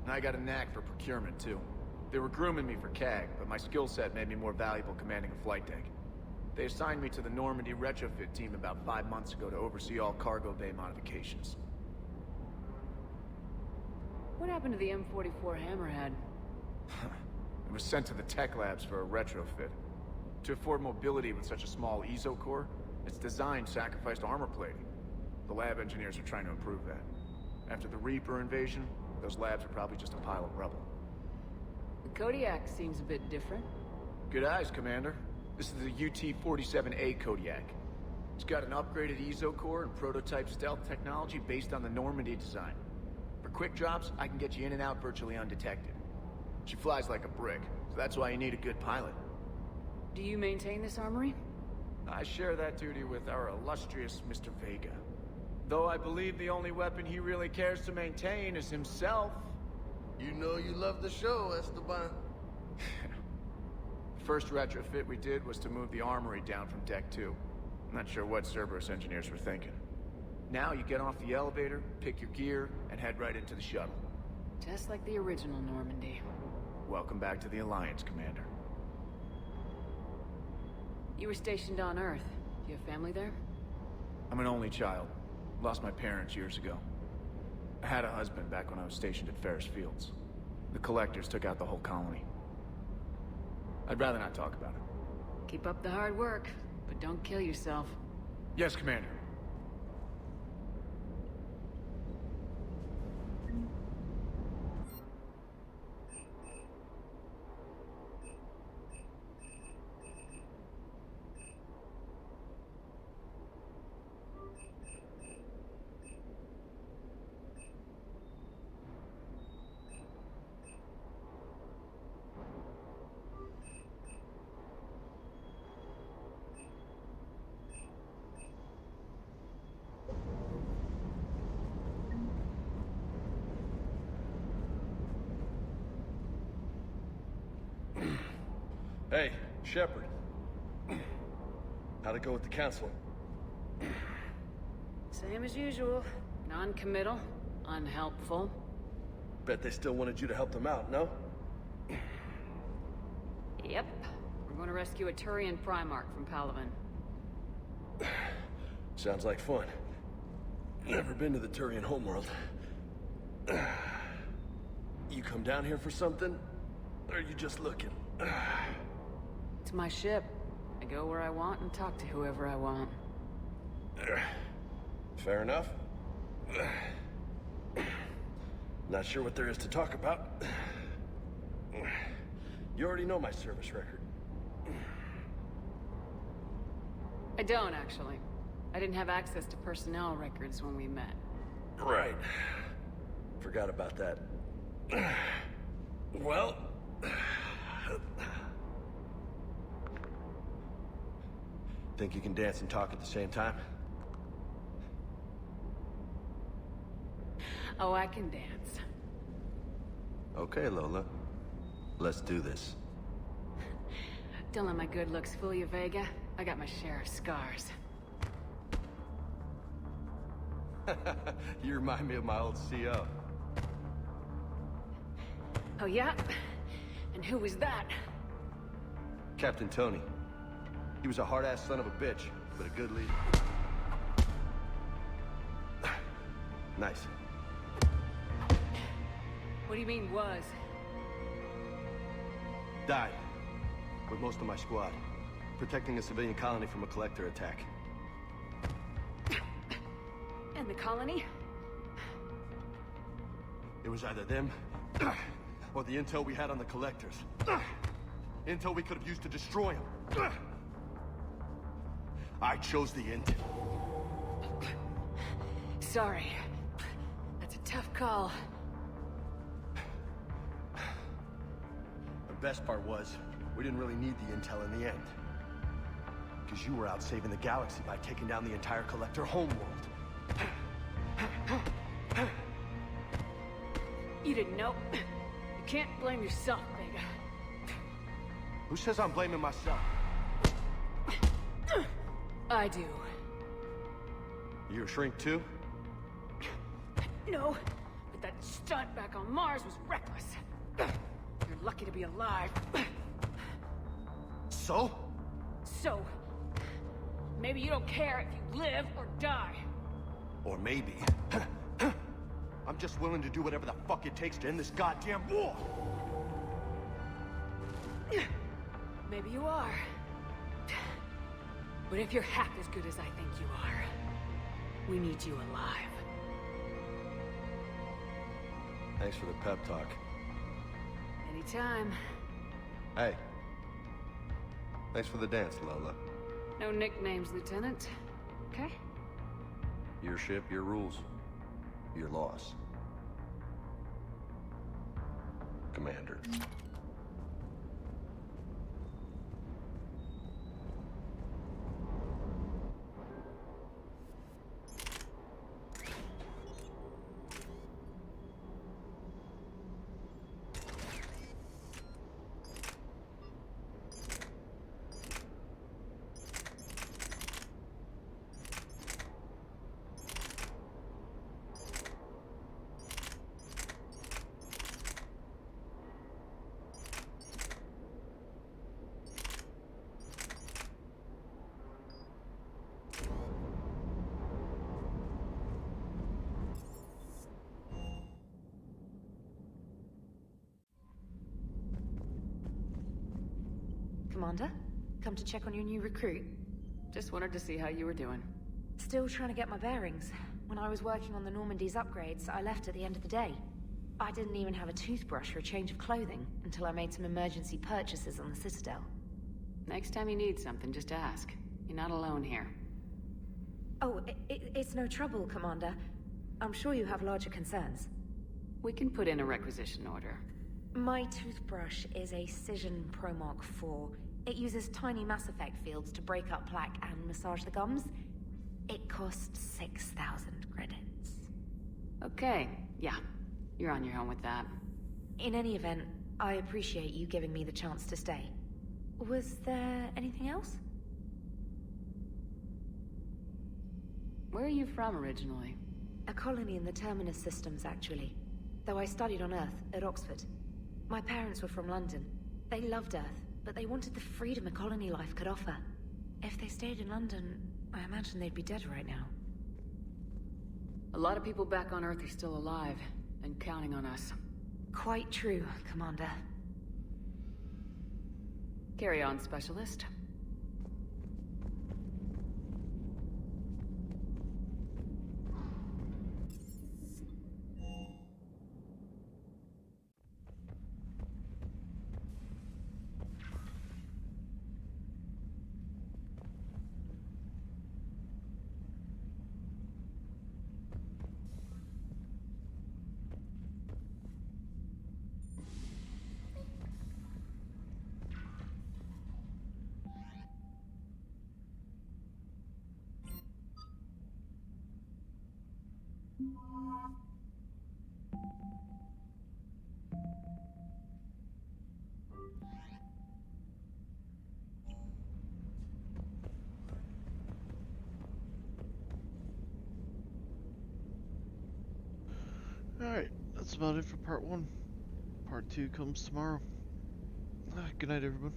[SPEAKER 2] and I got a knack for procurement too. They were grooming me for CAG, but my skill set made me more valuable commanding a flight deck. They assigned me to the Normandy retrofit team about 5 months ago to oversee all cargo bay modifications.
[SPEAKER 4] What happened to the M44 Hammerhead?
[SPEAKER 2] It was sent to the tech labs for a retrofit. To afford mobility with such a small ESO core, its design sacrificed armor plating. The lab engineers are trying to improve that. After the Reaper invasion, those labs are probably just a pile of rubble.
[SPEAKER 4] The Kodiak seems a bit different.
[SPEAKER 2] Good eyes, Commander. This is the UT-47A Kodiak. It's got an upgraded ESO core and prototype stealth technology based on the Normandy design. For quick drops, I can get you in and out virtually undetected. She flies like a brick, so that's why you need a good pilot.
[SPEAKER 4] Do you maintain this armory?
[SPEAKER 2] I share that duty with our illustrious Mr. Vega. Though I believe the only weapon he really cares to maintain is himself.
[SPEAKER 3] You know you love the show, Esteban.
[SPEAKER 2] The first retrofit we did was to move the armory down from Deck 2. I'm not sure what Cerberus engineers were thinking. Now you get off the elevator, pick your gear, and head right into the shuttle.
[SPEAKER 4] Just like the original Normandy.
[SPEAKER 2] Welcome back to the Alliance, Commander.
[SPEAKER 5] You were stationed on Earth. Do you have family there?
[SPEAKER 2] I'm an only child. Lost my parents years ago. I had a husband back when I was stationed at Ferris Fields. The Collectors took out the whole colony. I'd rather not talk about it.
[SPEAKER 5] Keep up the hard work, but don't kill yourself.
[SPEAKER 2] Yes, Commander.
[SPEAKER 3] Hey, Shepard. How'd it go with the council?
[SPEAKER 5] Same as usual. Non-committal, unhelpful.
[SPEAKER 3] Bet they still wanted you to help them out, no?
[SPEAKER 5] Yep. We're going to rescue a Turian Primarch from Palaven.
[SPEAKER 3] Sounds like fun. Never been to the Turian homeworld. You come down here for something? Or are you just looking?
[SPEAKER 5] It's my ship. I go where I want and talk to whoever I want.
[SPEAKER 3] Fair enough. Not sure what there is to talk about. You already know my service record.
[SPEAKER 5] I don't, actually. I didn't have access to personnel records when we met.
[SPEAKER 3] Right. Forgot about that. Well... Think you can dance and talk at the same time?
[SPEAKER 5] Oh, I can dance.
[SPEAKER 3] Okay, Lola. Let's do this.
[SPEAKER 5] Don't let my good looks fool you, Vega. I got my share of scars.
[SPEAKER 3] You remind me of my old CO.
[SPEAKER 5] Oh, yeah? And who was that?
[SPEAKER 3] Captain Tony. He was a hard-ass son of a bitch, but a good leader. Nice.
[SPEAKER 5] What do you mean, was?
[SPEAKER 3] Died. With most of my squad. Protecting a civilian colony from a collector attack.
[SPEAKER 5] And the colony?
[SPEAKER 3] It was either them, or the intel we had on the collectors. Intel we could have used to destroy them. I chose the intel.
[SPEAKER 5] Sorry. That's a tough call.
[SPEAKER 3] The best part was, we didn't really need the intel in the end. Because you were out saving the galaxy by taking down the entire collector homeworld.
[SPEAKER 5] You didn't know. You can't blame yourself, Vega.
[SPEAKER 3] Who says I'm blaming myself?
[SPEAKER 5] I do.
[SPEAKER 3] You a shrink too?
[SPEAKER 5] No, but that stunt back on Mars was reckless. You're lucky to be alive.
[SPEAKER 3] So?
[SPEAKER 5] So, maybe you don't care if you live or die.
[SPEAKER 3] Or maybe... I'm just willing to do whatever the fuck it takes to end this goddamn war!
[SPEAKER 5] Maybe you are. But if you're half as good as I think you are, we need you alive.
[SPEAKER 3] Thanks for the pep talk.
[SPEAKER 5] Anytime.
[SPEAKER 3] Hey. Thanks for the dance, Lola.
[SPEAKER 5] No nicknames, Lieutenant. Okay?
[SPEAKER 3] Your ship, your rules. Your loss. Commander.
[SPEAKER 1] Commander. Come to check on your new recruit.
[SPEAKER 5] Just wanted to see how you were doing.
[SPEAKER 1] Still trying to get my bearings. When I was working on the Normandy's upgrades, I left at the end of the day. I didn't even have a toothbrush or a change of clothing until I made some emergency purchases on the Citadel.
[SPEAKER 5] Next time you need something, just ask. You're not alone here.
[SPEAKER 1] Oh, it's no trouble, Commander. I'm sure you have larger concerns.
[SPEAKER 5] We can put in a requisition order.
[SPEAKER 1] My toothbrush is a Cision Pro Mark 4. It uses tiny Mass Effect fields to break up plaque and massage the gums. It costs 6,000 credits.
[SPEAKER 5] Okay, yeah. You're on your own with that.
[SPEAKER 1] In any event, I appreciate you giving me the chance to stay. Was there anything else?
[SPEAKER 5] Where are you from originally?
[SPEAKER 1] A colony in the Terminus systems, actually. Though I studied on Earth, at Oxford. My parents were from London. They loved Earth, but they wanted the freedom a colony life could offer. If they stayed in London, I imagine they'd be dead right now.
[SPEAKER 5] A lot of people back on Earth are still alive, and counting on us.
[SPEAKER 1] Quite true, Commander.
[SPEAKER 5] Carry on, Specialist.
[SPEAKER 16] Alright, that's about it for part 1. Part 2 comes tomorrow. Good night, everyone.